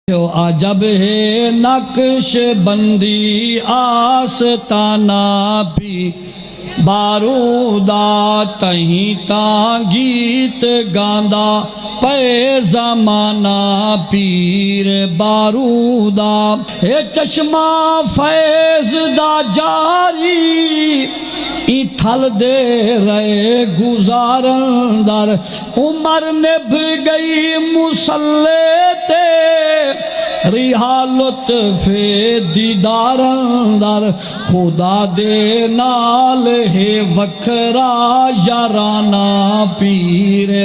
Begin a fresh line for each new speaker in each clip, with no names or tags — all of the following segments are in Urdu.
عجب ہے نقش بندی آستانہ بھی بارودہ تہیں تاں گیت گاندہ پے زمانہ پیر بارودہ اے چشمہ فیض دا جاری ای تھل دے رہے گزارن در عمر نبھ گئی مسلح تے ریحہ لطف دیدارن در خدا دے نال ہے وکھرا یارانہ پیر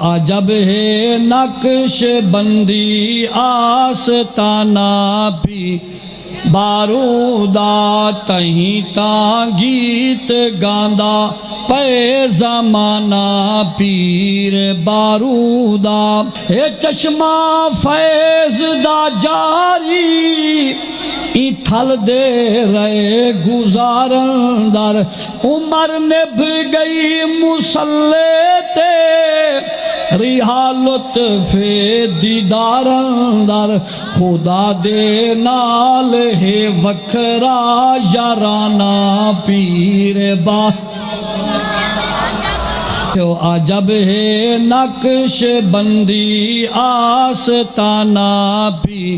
عجب ہے نقش بندی آستانہ بھی بارودہ تہیں تاں گیت گاندہ پے زمانہ پیر بارودہ اے چشمہ فیض دا جاری ای تھل دے رہے گزارن در عمر نبھ گئی مسلح تے ریحہ لطف دیدارن در خدا دے نال ہے وکھرا یارانہ پیر عجب ہے نقش بندی آستانہ بھی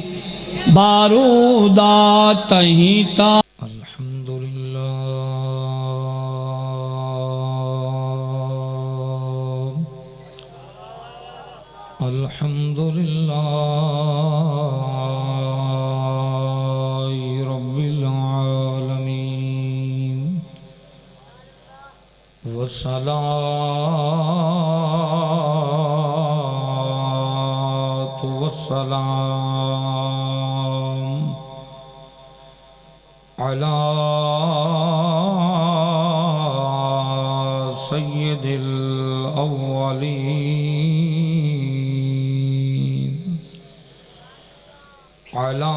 بارودہ تہیں تاں
الحمدللہ رب العالمین والصلاة والسلام على سید الاولین على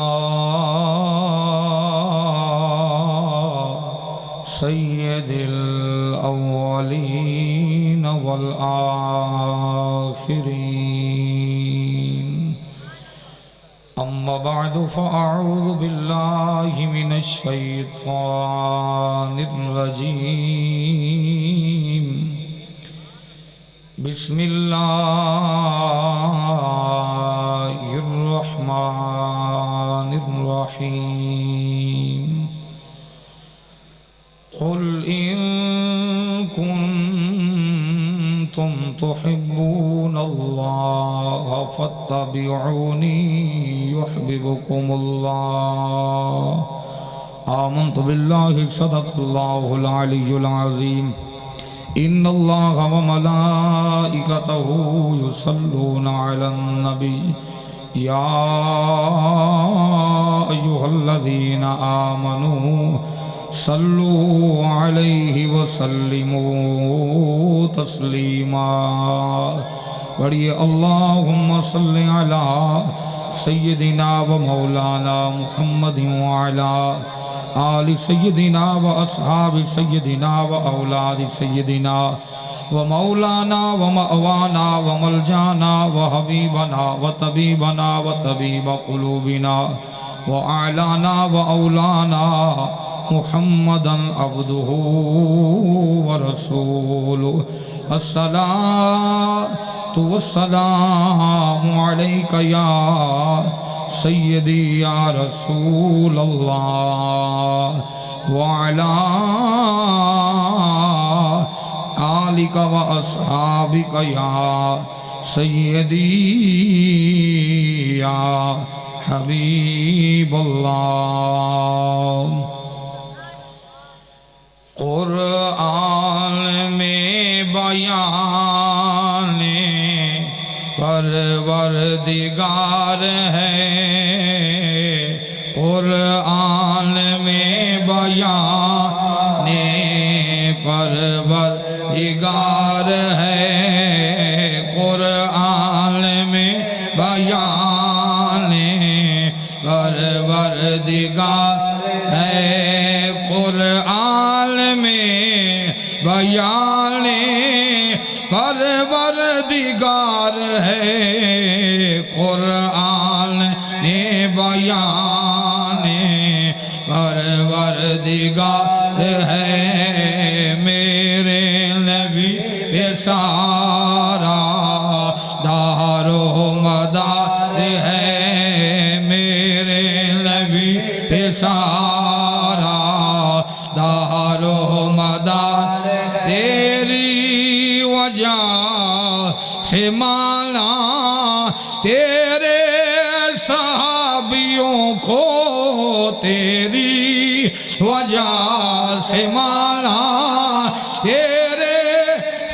سید الاولین والآخرین اما بعد فاعوذ باللہ من الشیطان الرجیم بسم اللہ الرحمن الرحیم قل ان کنتم تحبون اللہ فاتبعونی يحببكم اللہ آمنت باللہ صدق اللہ العلی العظیم ان اللہ وملائکتہ یصلون علی النبی یا ایہا الذین آمنوا صلوا علیہ وسلموا تسلیما بڑھئے اللہم صلی علی سیدنا و مولانا محمد وعلا آل سیدنا و اصحاب سیدنا و اولاد سیدنا و مولانا و مأوانا و ملجانا و حبیبنا و طبیبنا و طبیب قلوبنا و اعلانا و اولانا محمدا عبدہ و رسولہ الصلاة والسلام علیک یا سیدی یا رسول اللہ وعلا آلک و اصحابک یا سیدی یا حبیب اللہ قرآن میں بیان پروردگار ہے قرآن میں بیان پروردگار ہے قرآن میں بیان پروردگار ہے قرآن میں بیان پروردگار ہے نگار ہے میرے نبی پہ سارا دار و مدار ہے میرے نبی پہ سارا دار و مدار تیری وجہ سے مالا تیرے صحابیوں کو تیری وجہ سے مالا تیرے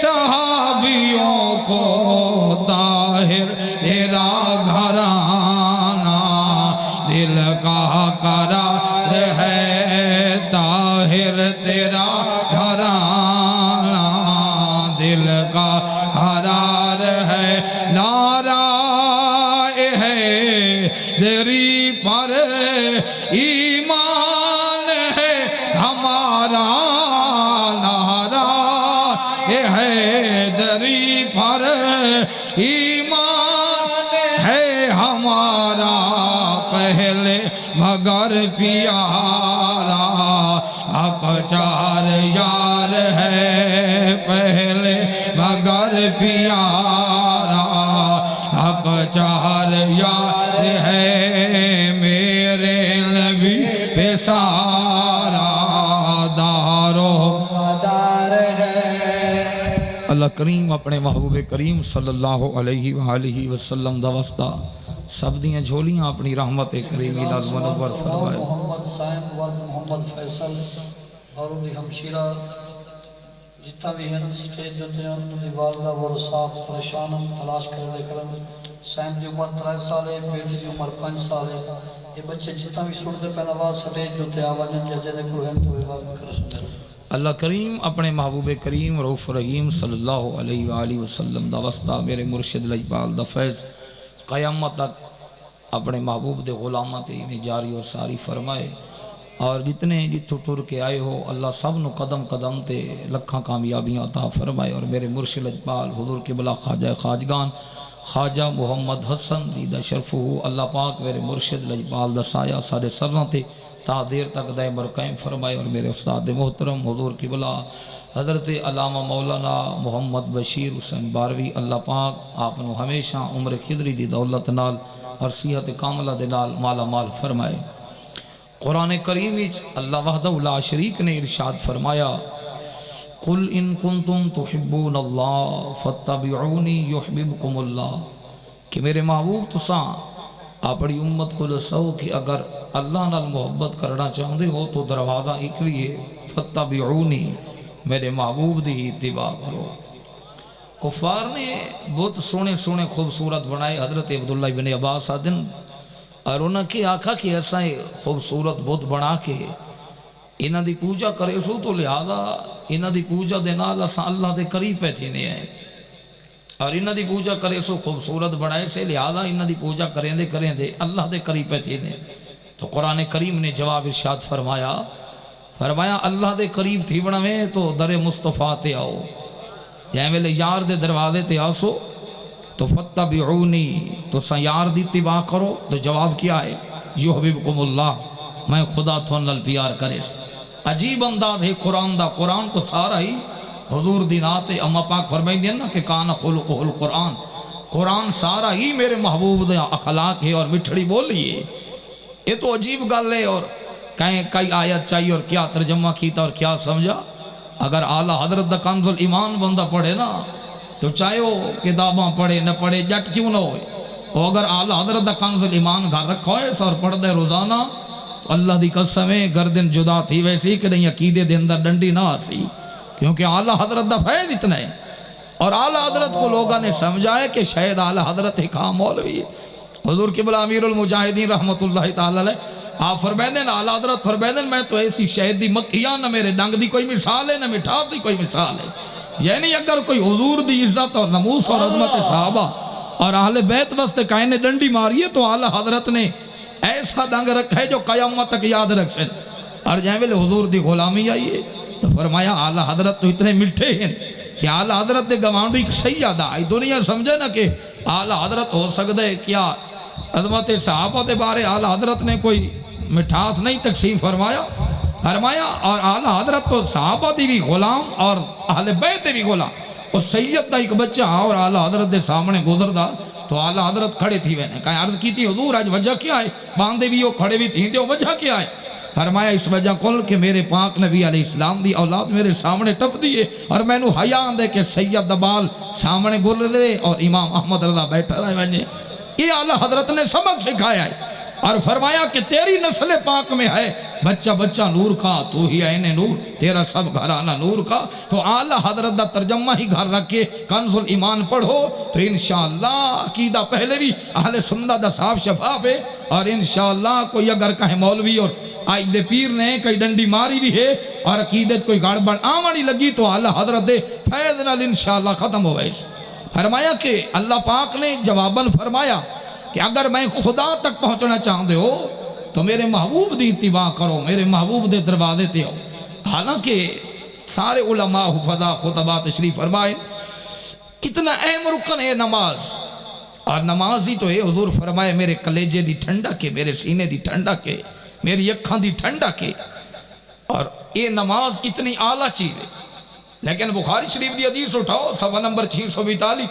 صحابیوں کو طاہر تیرا گھرانہ دل کا قرار ہے طاہر تیرا گھرانہ دل کا قرار ہے نعرہ ہے دری پر ایمان ہے ہمارا نعرہ ہے دری پر ایمان ہے ہمارا پہلے مگر پیارا حق چار یار ہے پہلے مگر پیارا حق چار یار ہے میرے نبی پہ سارا دارو مدار ہے اللہ کریم اپنے محبوب کریم صلی اللہ علیہ وآلہ وسلم دا واسطہ سب دیاں جھولیاں اپنی رحمت کریمی نال منور فرمائے
محمد صاحب ورد محمد فیصل اور بھی ہمشیرہ جتنا بھی ہیں سٹیج ہوتے ہیں انہوں نے والدہ ورثات پریشان ہم تلاش کر دے کرن صاحب دی عمر 3 سال ہے بیٹی دی عمر 5 سال ہے یہ بچے جتنا بھی سنتے پہ نواز سٹیج ہوتے ہیں آوازیں ججے دے کوئی ہم تو یہ بات کر سنتے ہیں
اللہ کریم اپنے محبوب کریم رؤوف رحیم صلی اللہ علیہ وآلہ وسلم دا واسطہ میرے مرشد لجپال دا فیض قیامت تک اپنے محبوب دے غلامت میں جاری اور ساری فرمائے اور جتنے جتھو ٹر کے آئے ہو اللہ سب نو قدم قدم تے لکھاں کامیابیاں عطا فرمائے اور میرے مرشد لجپال حضور قبلہ خواجہ خواجگان خواجہ محمد حسن دیدہ شرفو اللہ پاک میرے مرشد لجپال دا سایہ سارے سرنا تے تا دیر تک دائم اور قائم فرمائے اور میرے استاد محترم حضور قبلہ حضرت علامہ مولانا محمد بشیر حسین باروی اللہ پاک آپ نو ہمیشہ عمر خضری دی دولت نال اور صحت کاملہ دے نال مالا مال فرمائے قرآن کریم وچ اللہ وحدہ لا شریک نے ارشاد فرمایا قل ان کنتم تحبون اللہ فاتبعونی یحببکم اللہ کہ میرے محبوب تساں اپنی امت کو لسو کہ اگر اللہ نال محبت کرنا چاہتے ہو تو دروازہ ایک لیے فاتبعونی میرے محبوب دی اتباع کرو کفار نے بہت سونے سونے خوبصورت بنائے حضرت عبداللہ بن عباس آدن اور انہوں نے آکھا کہ ایسا خوبصورت بہت بنا کے انہاں دی پوجا کرے سو تو لہذا انہاں دی پوجا دے نال اساں اللہ دے قریب پہ تھینے ہیں اور انہاں دی پوجا کرے سو خوبصورت بنائے سے لہذا انہاں دی پوجا کریں دے اللہ دے قریب پہ تھینے تو قرآن کریم نے جواب ارشاد فرمایا اللہ دے قریب تھی بناویں تو در مصطفیٰ تے آؤ جائیں ویلے یار دے دروازے تے آسو تو فتبعونی تو سا یار دی اتباع کرو تو جواب کیا ہے یحببکم اللہ میں خدا تھون نال پیار کرے عجیب انداز ہے قرآن دا قرآن تو سارا ہی حضور دی نات اما پاک فرمائی دیا نا کہ کان خلقہ القرآن قرآن سارا ہی میرے محبوب دا اخلاق ہے اور مٹھڑی بولی ہے یہ تو عجیب گل ہے اور کئی آیت چاہیے اور کیا ترجمہ کیتا اور کیا سمجھا اگر اعلیٰ حضرت دا کنز الایمان بندہ پڑھے نا تو چاہے وہ کتاباں پڑھے نہ پڑھے جٹ کیوں نہ ہوئے اور اگر اعلیٰ حضرت دا کنز الایمان گھر رکھا ہوئے اور پڑھ دے روزانہ تو اللہ دی قسمیں گردن جدا تھی ویسی کہ نہیں عقیدے دے اندر ڈنڈی نہ آسی کیونکہ اعلیٰ حضرت دا فیض اتنا ہے اور اعلیٰ حضرت کو لوگوں نے سمجھائے کہ شاید اعلیٰ حضرت ایک عام مولوی ہے حضور قبلہ امیر المجاہدین رحمت اللہ تعالی علیہ آپ فرمائدین اعلیٰ حضرت فرمائدین میں تو ایسی شہد دی مکھیاں نہ میرے ڈنگ دی کوئی مثال ہے نہ مٹھاس دی کوئی مثال ہے یعنی اگر کوئی حضور دی عزت اور نموس اور عظمت صحابہ اور اہل بیت وسط کائن نے ڈنڈی ماری ہے تو اعلیٰ حضرت نے ایسا ڈنگ رکھا ہے جو قیامت تک یاد رکھ سکے اور جہاں ویلے حضور دی غلامی آئیے تو فرمایا اعلیٰ حضرت تو اتنے مٹھے ہیں کہ اعلیٰ حضرت دے گوانڈی سیدہ آئی دنیا سمجھے نا کہ اعلیٰ حضرت ہو سکتا ہے کیا عظمت صحابہ دے بارے اعلیٰ حضرت نے کوئی مٹھاس نہیں تقسیم فرمایا فرمایا اور اعلیٰ حضرت تو صحابہ دی بھی غلام اور اہل بیت دی بھی غلام. اور سید دا ایک بچہ اور اعلیٰ حضرت دے سامنے گزردا تو اعلیٰ حضرت کھڑے تھی وینے کہا عرض کی تھی حضور آج وجہ کیا ہے؟ باندھے بھی ہو کھڑے بھی تھی تو وجہ کیا ہے؟ فرمایا اس وجہ کل کہ میرے پاک نبی علیہ السلام دی اولاد میرے سامنے ٹپ دیئے اور میں نو حیا آندے کہ سید دبال سامنے گر دے اور امام احمد رضا بیٹھا رہے ونجے. یہ اعلیٰ حضرت نے سبق سکھایا ہے اور فرمایا کہ تیری نسل پاک میں ہے بچہ بچہ نور کا تو ہی عین نور تیرا سب گھرانہ نور کا. تو اعلیٰ حضرت دا ترجمہ ہی گھر رکھ کے کنز الایمان پڑھو تو انشاءاللہ عقیدہ پہلے بھی اہل سنت دا صاف شفاف ہے. اور انشاءاللہ کوئی اگر کہیں مولوی اور آج دے پیر نے کئی ڈنڈی ماری بھی ہے اور عقیدت کوئی گڑبڑ آمانی لگی تو اعلیٰ حضرت دے فیض نال انشاءاللہ ختم ہو گئے. فرمایا کہ اللہ پاک نے جواباً فرمایا کہ اگر میں خدا تک پہنچنا چاہتے ہو تو میرے محبوب دی اتباع کرو میرے محبوب دے دروازے تے ہو. حالانکہ سارے علماء حفظاء خطباء تشریف فرمائے کتنا اہم رکن ہے نماز. اور نماز ہی تو ہے حضور فرمائے میرے کلیجے دی ٹھنڈا کے میرے سینے دی ٹھنڈا کے میری اکھاں دی ٹھنڈا کے. اور یہ نماز اتنی اعلیٰ چیز ہے. لیکن بخاری شریف دی حدیث اٹھاؤ صفحہ نمبر 642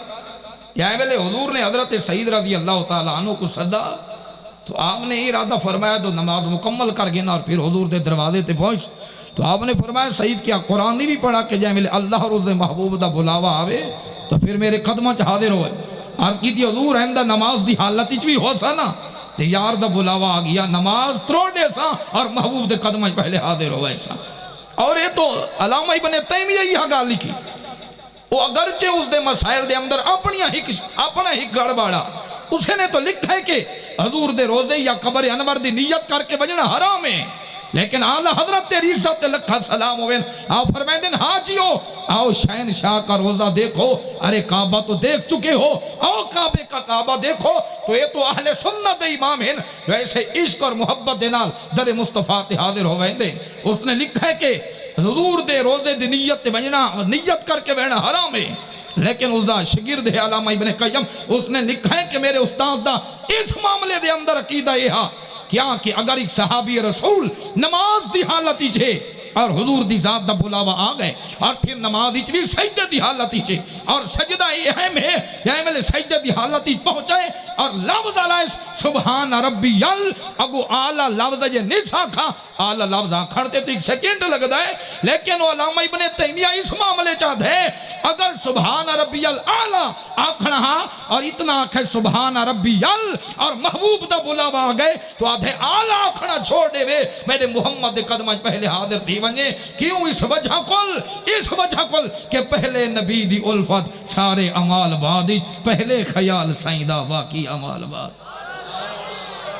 یہاں ویلے حضور نے حضرت سعید رضی اللہ تعالیٰ عنہ کو صدا تو آپ نے ارادہ فرمایا تو نماز مکمل کر گئے اور پھر حضور دے دروازے تے پہنچ تو آپ نے فرمایا سعید کیا قرآن نہیں بھی پڑھا کہ جائے ویلے اللہ اور اس دے محبوب دا بلاوا آوے تو پھر میرے قدمہ چ حاضر ہوئے. عرض کی تھی حضور احمدہ نماز دی حالت ہی بھی ہو سا نا تے یار دا بلاوا آ گیا نماز تروڑ دے سا اور محبوب دے قدمہ پہلے حاضر ہوئے سا. اور یہ تو علامہ ابن تیمیہ یہاں گال لکھی وہ اگرچہ اس دے مسائل دے اندر اپنا ہی گڑبڑا اسے نے تو لکھا ہے کہ حضور دے روزے یا قبر انور دی نیت کر کے بجنا حرام ہے لیکن اعلیٰ حضرت تیری عزت لکھا سلام ہوئے آپ فرمائیں دن ہاں جیو آؤ شہنشاہ کا روزہ دیکھو ارے کعبہ تو دیکھ چکے ہو آؤ کعبے کا کعبہ دیکھو تو یہ تو اہل سنت امام ہیں ویسے عشق اور محبت دینال در مصطفیٰ تے حاضر ہوئے دیں. اس نے لکھا ہے کہ حضور دے روزے دی نیت تے بجنا نیت کر کے بہنا حرام ہے لیکن اس دا شگرد ہے علامہ ابن قیم اس نے لکھا ہے کہ میرے استاد دا اس معاملے دے اندر عقیدہ یہ ہاں کیا کہ اگر ایک صحابی رسول نماز دی حالت ہی چھے اور حضور دی ذات دا بلاوا آ گئے اور پھر نماز ہی بھی سجدہ دی حالت ہی چھے اور سجدہ اہم ہے یہاں میں سجدہ دی حالت ہی پہنچائے اور لفظ علائے سبحان ربی یل اگو آلہ لفظ یہ نسا کھا آلہ لفظ کھڑتے تو ایک سیکنڈ لگ دائے لیکن وہ علامہ ابن تیمیہ اس معاملے چاہت ہے اگر سبحان ربی یل آلہ آکھنا اور اتنا آکھے سبحان ربی یل اور محبوب دا بلاوا آ گئے تو آدھے آلہ آکھنا چھوڑ دے وے میرے محمد قدمہ پہلے حاضر تھی بنے کیوں اس وجہ کل کہ پہلے نبی دی الفت سارے عمال بادی پہلے خیال سائیدہ واقعی عمال باد.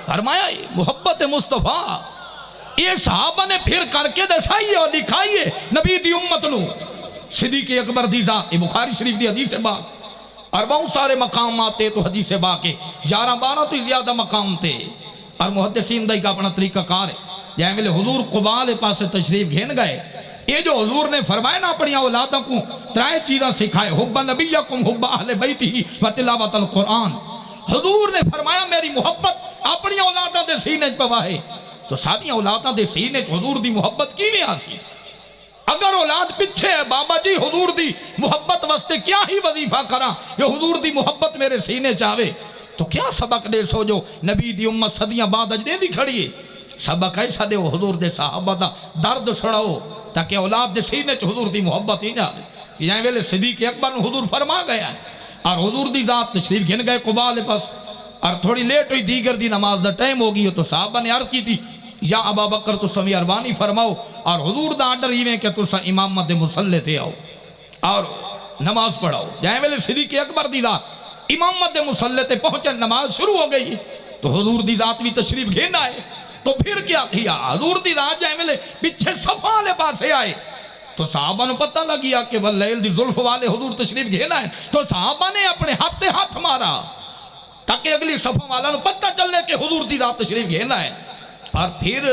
فرمایا محبت مصطفیٰ یہ صحابہ نے پھر کر کے دسائیے اور دکھائیے نبی دی امت نو صدیق اکبر دی ذات بخاری شریف دی حدیث باق اور بہت سارے مقامات تے تو حدیث باق 11-12 تو زیادہ مقام تے اور محدثین دائی کا اپنا طریقہ کار ہے. جائیں ملے حضور قبال پاس تشریف گھین گئے یہ جو حضور نے فرمائے نا اپنی اولادوں کو ترائے چیزیں سکھائے حب نبیکم حب اہل بیتی و تلاوت القرآن. حضور نے فرمایا میری محبت اپنی اولادوں دے سینے پواہے تو ساری اولادوں دے سینے حضور دی محبت کی نہیں آسی. اگر اولاد پچھے ہے بابا جی حضور دی محبت واسطے کیا ہی وظیفہ کرا یہ حضور دی محبت میرے سینے چاہے تو کیا سبق دے سو جو نبی دی امت صدیاں بعد اجنے دی کھڑیے. سبق ایسا دے وہ حضور دے صحابہ دا درد سڑاؤ تاکہ اولاد دے سینے چ حضور دی محبت ہی جائے. یہاں ویلے صدیق اکبر حضور فرما گیا ہے اور حضور دی ذات تشریف گھن گئے قبال پاس اور تھوڑی لیٹ ہوئی دیگر دی نماز دا ٹائم ہو گئی تو صحابہ نے عرض کی تھی یا ابا بکر تو سمی اربانی فرماؤ اور حضور دا آڈر ہی میں کہ تو سا امامت مسلح تے آؤ اور نماز پڑھاؤ. جہاں ویلے صدیق اکبر دی ذات امامت مسلح تے پہنچے نماز شروع ہو گئی تو حضور دی ذات بھی تشریف گھن آئے تو پھر کیا تھی حضور دی ذات جائے ملے پچھے صفحہ لے پاسے آئے تو صحابہ نے پتہ لگیا کہ واللیل دی ظلف والے حضور تشریف گھینا ہے تو صحابہ نے اپنے ہاتھ مارا تاکہ اگلی صفحہ والا نے پتہ چلنے کہ حضور دی ذات تشریف گھینا ہے. اور پھر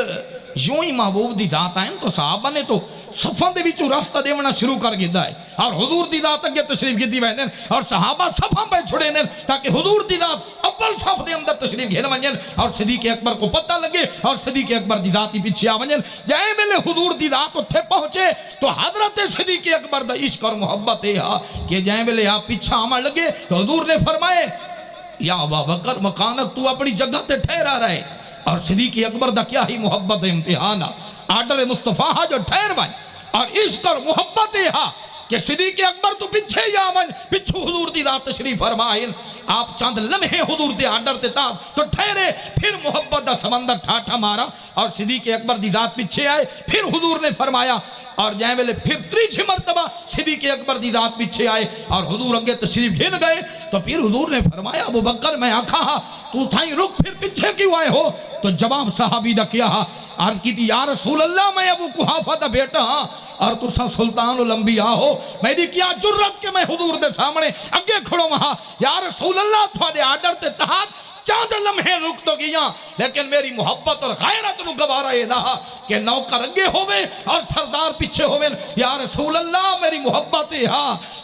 یوں ہی محبوب دی ذات آئیں تو صحابہ نے تو صفان دے وچوں راستہ دیونا شروع کر گیا ہے اور حضور دی ذات اگے تشریف کی ویندن اور صحابہ صفان پہ چھڑے دیں تاکہ حضور دی ذات اول صف دے اندر تشریف گھن ونجن اور صدیق اکبر کو پتہ لگے اور صدیق اکبر دی ذات ہی پیچھے آ ونجن جائے ملے حضور دی ذات اتھے پہنچے تو حضرت صدیق اکبر دا عشق اور محبت ہے کہ جائے ملے آپ پیچھا آمن لگے تو حضور نے فرمائے یا ابا بکر مکانک تو اپنی جگہ تے ٹھہرا رہے اور صدیق اکبر دا کیا ہی محبت امتحانہ آڈر مصطفیٰ جو ٹھہر بائیں اور عشق اور محبت ہے کہ صدیق اکبر تو پیچھے یا آمن پچھو حضور دی ذات تشریف فرمائیں آپ چاند لمحے حضور دے آڈر تے تاب تو ٹھہرے پھر محبت دا سمندر ٹھاٹھا مارا اور صدیق اکبر دی ذات پیچھے آئے پھر حضور نے فرمایا اور جائیں ویلے پھر تریچھی مرتبہ صدیق اکبر دی ذات پیچھے آئے اور حضور اگے تشریف گھن گئے تو پھر حضور نے فرمایا ابو بکر میں آکھا تو تھائیں رک پھر پیچھے کیوں آئے ہو تو جواب صحابی دا کیا عرض کی تھی یا رسول اللہ میں ابو قحافہ دا بیٹا ہاں اور تسا سلطان الانبیاء ہو میں دی کیا جرت کہ میں حضور دے سامنے اگے کھڑو وہاں یا رسول اللہ تھوڑے آڈر تے تحت چاند لمحے رک تو گیا لیکن میری محبت اور غیرت نو گوارا یہ نہ کہ نوکر اگے ہوئے اور سردار پیچھے ہوئے یا رسول اللہ میری محبت ہے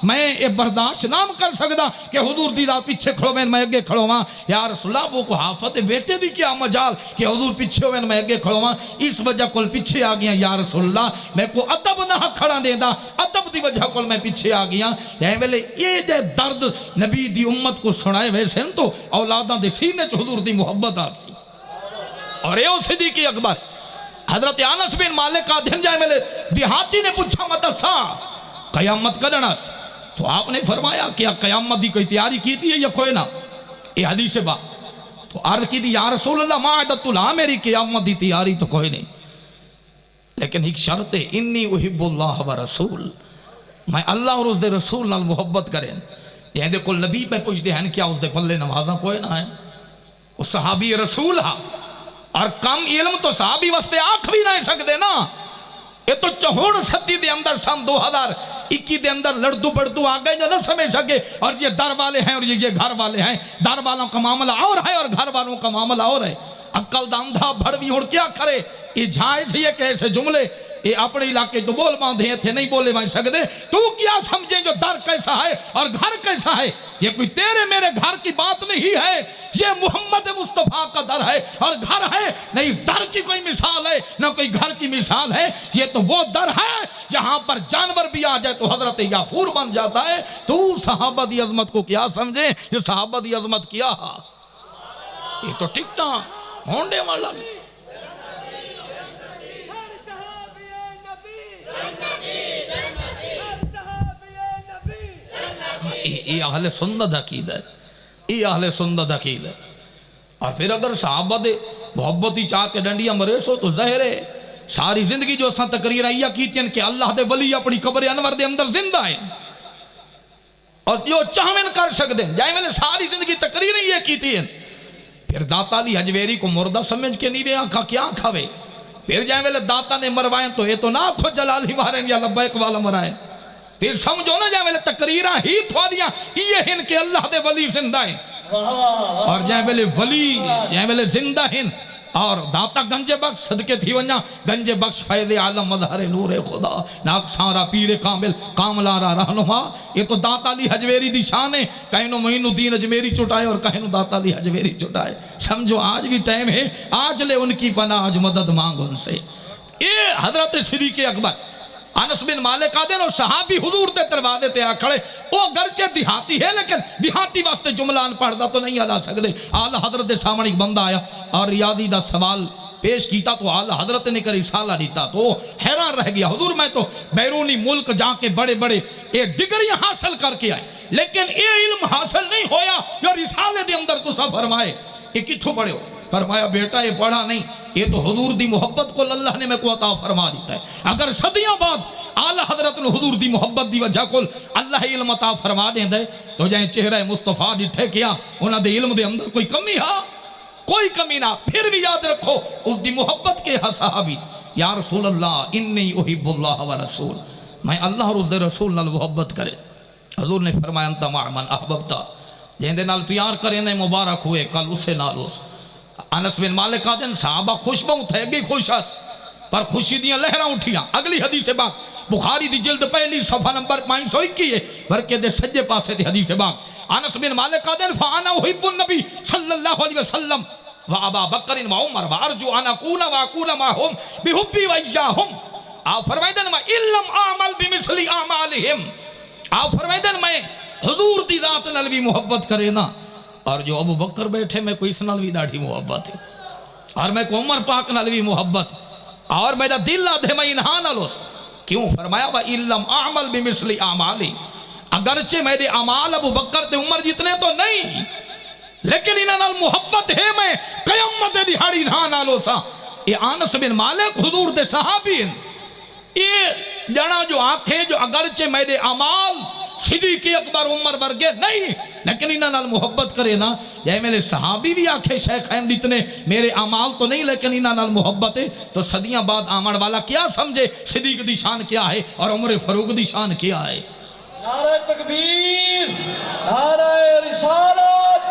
میں یہ برداشت نام کر سکتا کہ حضور دی ذات پیچھے کھڑو میں اگے کھڑو ہاں یا رسول اللہ وہ کو حافظ بیٹے دی کیا مجال کہ حضور پیچھے ہوئے میں اگے کھڑو ہاں اس وجہ کل پیچھے آ گیا یا رسول اللہ میں کو ادب نہ کھڑا دے دا ادب دی وجہ کل میں پیچھے آ گیا یہ ویلے یہ دے درد نبی دی امت کو سنائے ویسے تو اولاداں دے سینے چ حضور دی محبت آسی اور اے صدیق اکبر حضرت انس بن مالک کا دن جائے ملے دیہاتی نے پوچھا متسا قیامت کدنا تو آپ نے فرمایا کیا قیامت دی کوئی تیاری کی تھی یا کوئی نہ یہ حدیث بات تو عرض کی دی یا رسول اللہ ما عدت اللہ میری قیامت دی تیاری تو کوئی نہیں لیکن ایک شرط ہے انی احب اللہ و رسول میں اللہ اور اس دے رسول نال محبت کریں یہ دے کل نبی پہ پوچھ دے ہیں کیا اس دے پلے نمازاں کوئی نہ ہے وہ صحابی رسول ہاں اور کم علم تو صحابی واسطے آنکھ بھی نہیں سکتے نا یہ تو چہون ستی دے اندر سن 2021 دے اندر لڑدو بڑدو آگئے جو نہ سمجھ سکے اور یہ در والے ہیں اور یہ گھر والے ہیں در والوں کا معاملہ اور ہے اور گھر والوں کا معاملہ اور ہے عقل دا اندھا بھڑوی اور کیا کرے یہ جائز ہی ہے کہ ایسے جملے یہ اپنے علاقے تو بول باندھے تھے نہیں بولے بھائی سکتے تو کیا سمجھیں جو در کیسا ہے اور گھر کیسا ہے یہ کوئی تیرے میرے گھر کی بات نہیں ہے یہ محمد مصطفیٰ کا در ہے اور گھر ہے نہ اس در کی کوئی مثال ہے نہ کوئی گھر کی مثال ہے یہ تو وہ در ہے جہاں پر جانور بھی آ جائے تو حضرت یافور بن جاتا ہے تو صحابہ دی عظمت کو کیا سمجھیں یہ صحابہ دی عظمت کیا یہ تو ٹکٹاں ہونڈے والا یہ اہل سنت عقیدہ ہے یہ اہل سنت عقیدہ ہے اور پھر اگر صحابہ دے محبت ہی چاہ کے ڈنڈیاں مرے سو تو ظاہر ہے ساری زندگی جو اساں تقریر آئیہ کیتی ہیں کہ اللہ دے ولی اپنی قبر انور دے اندر زندہ ہیں اور جو چاہمن کر سکتے ہیں جائے میں ساری زندگی تقریر یہ کیتی ہیں پھر داتا علی حجویری کو مردہ سمجھ کے نہیں آنکھا کیا کھاوے پھر جائے میں داتا نے مروائیں تو یہ تو نہ آنکھو جلالی ماریں یا لبیک والا مرائیں پھر سمجھو نا جائے میں تقریرہ ہی تھوالیاں یہ ہیں کہ اللہ دے ولی زندہ ہیں اور جائے میں ولی جائے میں زندہ ہیں اور داتا گنج بخش صدقے تھی ونجا گنج بخش فیض عالم مظہر نور خدا ناک سارا پیر کامل کاملارا رہنما یہ تو داتا علی حجویری دی شان ہے کہنو معین الدین اجمیری چٹائے اور کہنو داتا علی حجویری چٹائے سمجھو آج بھی ٹائم ہے آج لے ان کی پناہ آج مدد مانگ ان سے یہ حضرت صدیق اکبر انس بن مالک آدھیں اور صحابی حضور تے دروازے تے آ کھڑے وہ گرچہ دیہاتی ہے لیکن دیہاتی واسطے جملان پڑھدا تو نہیں آلا سکتے آل حضرت دے سامنے ایک بندہ آیا اور ریاضی دا سوال پیش کیتا تو آل حضرت نے کر رسالہ دیتا تو حیران رہ گیا حضور میں تو بیرونی ملک جا کے بڑے بڑے یہ ڈگریاں حاصل کر کے آئے لیکن یہ علم حاصل نہیں ہویا جو رسالے دے اندر تو سا فرمائے یہ کتھو پڑھے ہو فرمایا بیٹا یہ پڑھا نہیں یہ تو حضور دی محبت کو اللہ نے میں کو عطا فرما دیتا ہے اگر صدیاں بعد اعلی حضرت نے حضور دی محبت دی وجہ کو اللہ علم عطا فرما دیں دے تو جائیں چہرہ مصطفیٰ ڈٹھے کیا انہاں دے علم دے اندر کوئی کمی ہاں کوئی کمی نہ پھر بھی یاد رکھو اس دی محبت کے ہاں صحابی یا رسول اللہ انی احب اللہ و رسول میں اللہ اور اس دے رسول نال محبت کرے حضور نے فرمایا انت مع من احببتا جہاں دے نال پیار کریں دے مبارک ہوئے کل اسے نال اس انس بن مالک کا دن صحابہ خوش بہت ہے گئی خوش اس پر خوشی دیاں لہراں اٹھیاں. اگلی حدیث باغ بخاری دی جلد پہلی صفحہ نمبر 521 ہے برکے دے سجے پاسے دی حدیث باغ. انس بن مالک کا دن فانا احب النبی صلی اللہ علیہ وسلم و ابا بکر و عمر و ارجو ان اکون و اکون معهم بحبی و ایاہم. آپ فرمائدن میں علم اعمل بمثل اعمالہم. آپ فرمائدن میں حضور دی ذات نال بھی محبت کرے نا اور جو ابو بکر بیٹھے میں کوئی اس نال بھی داڑھی محبت ہے اور میں کو عمر پاک نال بھی محبت اور میرا دل آدھے میں انہاں نال اس. کیوں فرمایا وَإِلَّمْ أَعْمَلْ بِمِثْلِ أَعْمَالِ. اگرچہ میرے اعمال ابو بکر تے عمر جتنے تو نہیں لیکن انہاں نال محبت ہے میں قیامت دہاڑی انہاں نال سا. یہ انس بن مالک حضور دے صحابی ہیں. یہ جنا جو آنکھیں جو اگرچہ میرے اعمال صدیق اکبر عمر ورگے نہیں لیکن انہاں نال محبت کرے نا یہ میرے صحابی بھی آنکھیں شیخین جتنے میرے اعمال تو نہیں لیکن انہاں نال محبت ہے تو صدیاں بعد آمن والا کیا سمجھے صدیق دی شان کیا ہے اور عمر فاروق دی شان کیا ہے.
نعرہ تکبیر، نعرہ رسالت،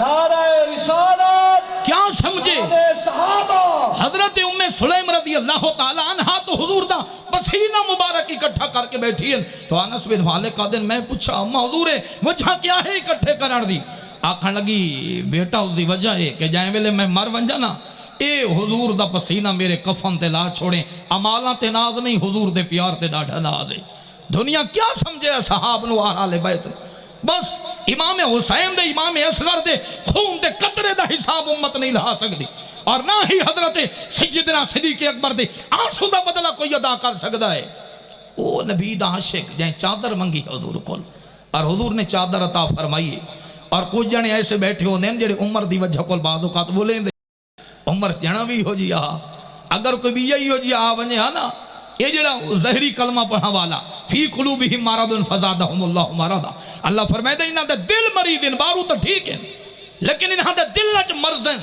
نعرہ رسالت.
کیا سمجھے
صحابہ
حضرت ام سلیم رضی اللہ تعالیٰ عنہ تو حضور دا پسینہ مبارک اکٹھا کر کے بیٹھی ہیں. تو انس بن مالک کا دن میں پوچھا اما حضور مجھا کیا ہے اکٹھے کرن دی. آکھن لگی بیٹا اس دی وجہ ہے کہ جائیں ویلے میں مر ونجا نا اے حضور دا پسینہ میرے کفن تے لا چھوڑیں امالاں تے ناز نہیں حضور دے پیار تے ڈاڑھا ناز ہے. دنیا کیا سمجھے صحاب نو آل بیت بس امام حسین دے امام اصغر دے خون دے قطرے دا حساب امت نہیں لہا سکتی اور نہ ہی حضرت سیدنا صدیق اکبر دے آنسو دا بدلہ کوئی ادا کر سکتا ہے. او نبی دا عاشق جائیں چادر منگی حضور کول اور حضور نے چادر عطا فرمائی اور کچھ جنے ایسے بیٹھے ہو دیں جڑے عمر دی وجہ کول بعد اوقات بولیں دے عمر جنا بھی ہو جی اگر کوئی بھی یہی ہو جی ونجے نا یہ جڑا زہری کلمہ پڑھا والا فی قلوبہم مرض فزادہم اللہ مرضا. اللہ فرمائے دے انہاں دے دل مریض ہیں بارو تو ٹھیک ہیں لیکن انہاں دے دل وچ مرض ہیں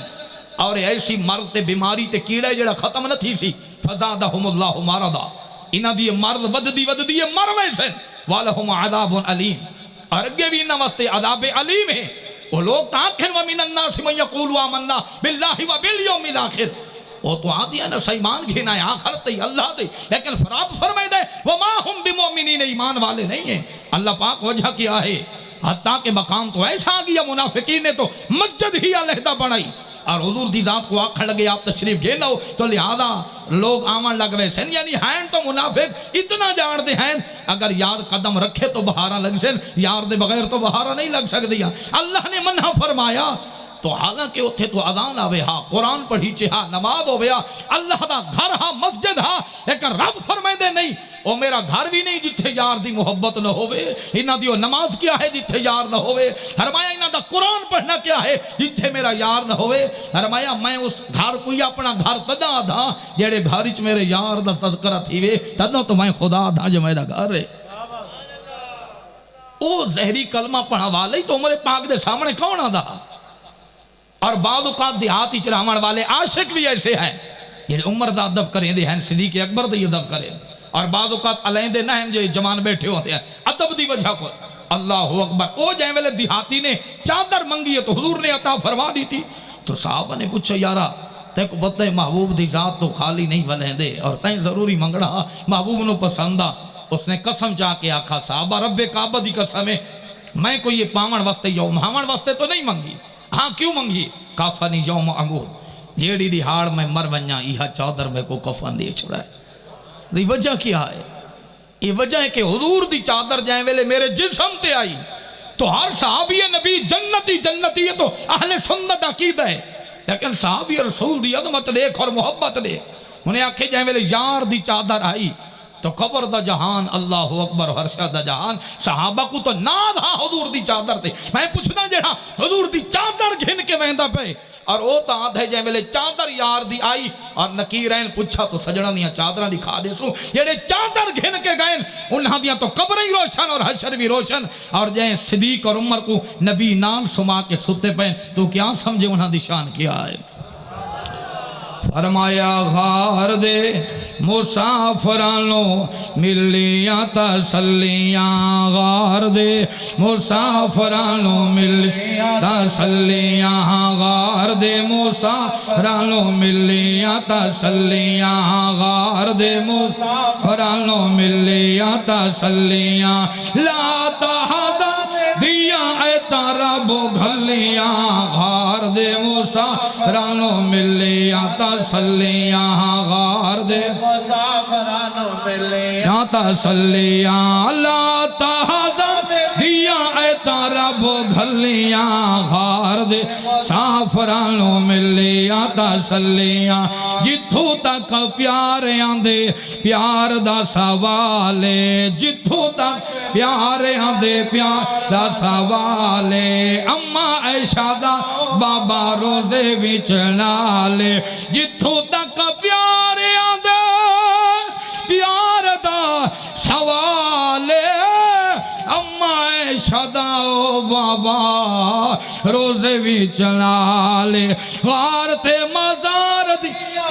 اور ایسی مرض تے بیماری تے کیڑے جڑا ختم نہ تھی سی فزادہم اللہ مرضا. انہاں دی مرض وددی مروے سے والہم عذاب علیم اور اگے بھی انہاں واسطے عذاب علیم ہے. وہ لوگ تاکھن ومن الناس من یقول آمنا باللہ وبالیوم الاخر وہ تو آدھی ہے نا ایمان گھینا ہے آخرت تے اللہ دے لیکن فراب فرمائے دے وما ہم بمؤمنین ایمان والے نہیں ہیں. اللہ پاک وجہ کیا ہے حتیٰ کہ مقام تو ایسا آگیا منافقین نے تو مسجد ہی علیحدہ بڑھائی اور حضور دی ذات کو آکھن لگے آپ تشریف گھے نہ ہو تو لہذا لوگ آمن لگ وے سن یعنی ہیں تو منافق اتنا جان دے ہیں اگر یار قدم رکھے تو بہارا لگ سن یار دے بغیر تو بہارا نہیں لگ سک دیا. اللہ نے منع فرمایا تو حالانکہ اتھے تو اذان آوے ہاں قرآن پڑھی چہا نماز ہو گیا اللہ دا گھر ہاں مسجد ہاں لیکن رب فرمائے دے نہیں او میرا گھر بھی نہیں جتھے یار دی محبت نہ ہوئے انہاں دیو نماز کیا ہے جتھے یار نہ ہوئے فرمایا انہاں دا قرآن پڑھنا کیا ہے جتھے میرا یار نہ ہوئے فرمایا میں اس گھر کوئی اپنا گھر تدا دا جیڑے گھر چ میرے یار دا تذکرہ تھی وے تدوں تو میں خدا دا جو میرا گھر ہے. او زہری کلمہ پڑھا والے تو عمر پاک دے سامنے کون آدھا اور بعض اوقات دیہاتی چراہمن والے عاشق بھی ایسے ہیں یہ عمر دا ادب کریں دے ہیں صدیق اکبر دا ادب کریں اور بعض اوقات علیندے نہ ہیں جو جوان بیٹھے ہوتے ہیں ادب دی وجہ کو اللہ اکبر. او جائیں ویلے دیہاتی نے چادر منگی ہے تو حضور نے عطا فرما دی تھی تو صحابہ نے پوچھا یارا تے کو پتہ ہے محبوب دی ذات تو خالی نہیں ولیندے اور تائیں ضروری منگڑا محبوب نو پسندہ. اس نے قسم چاہ کے آکھا صحابہ رب کعبہ دی قسم ہے میں کوئی یہ پاون واسطے یوم ہاون واسطے تو نہیں منگی. ہاں کیوں منگی کافنی یوم عمود جیڑی دیہاڑ میں مر ونجا ایہا چادر میں کو کفن دے چھڑا ہے. دی وجہ کیا ہے یہ وجہ ہے کہ حضور دی چادر جائیں ویلے میرے جسم تے آئی تو ہر صحابی نبی جنتی ہے تو اہل سنت عقیدہ ہے لیکن صحابی رسول دی عظمت دیکھ اور محبت دیکھ انہیں آکھے جائیں ویلے یار دی چادر آئی تو قبر دا جہان اللہ اکبر حرشہ دا جہان صحابہ کو تو ناد ہاں حضور دی چادر تے میں پوچھنا جہاں حضور دی چادر گھن کے وہندہ پہ اور او تا آدھے جائیں ملے چادر یار دی آئی اور نکیرین پوچھا تو سجڑا دیا چادرہ دکھا دے سو یہ چادر گھن کے گئے انہاں دیا تو قبر ہی روشن اور حشر بھی روشن اور جائیں صدیق اور عمر کو نبی نام سما کے ستے پہ تو کیا سمجھے انہاں دی شان کیا ہے. فرمایا غار دے مسافرانو ملیاں تسلیاں غار دے مسافرانو ملیاں تسلیاں غار دے مسافرانو ملیاں تسلیاں غار دے مسافرانو ملیاں تسلیاں لا تحزن دیا اے تارا بو گھلیاں غار دے مسافرانو ملیاں تسلیاں غار دے
مسافرانو ملیاں
تسلیاں لا تحزن دیا اے تارا بو گھلیاں غار دے مسافرانو ملیاں تسلیاں جتھوں تک پیار آندے پیار دا سوالے جتھوں تک پیار آندے پیار دا سوالے اما عائشہ دا بابا روزے وچ نالے جتھوں تک پیار آندے پیار دا سوالے اما عائشہ دا بابا روزے وچ نالے غار تے مزار دی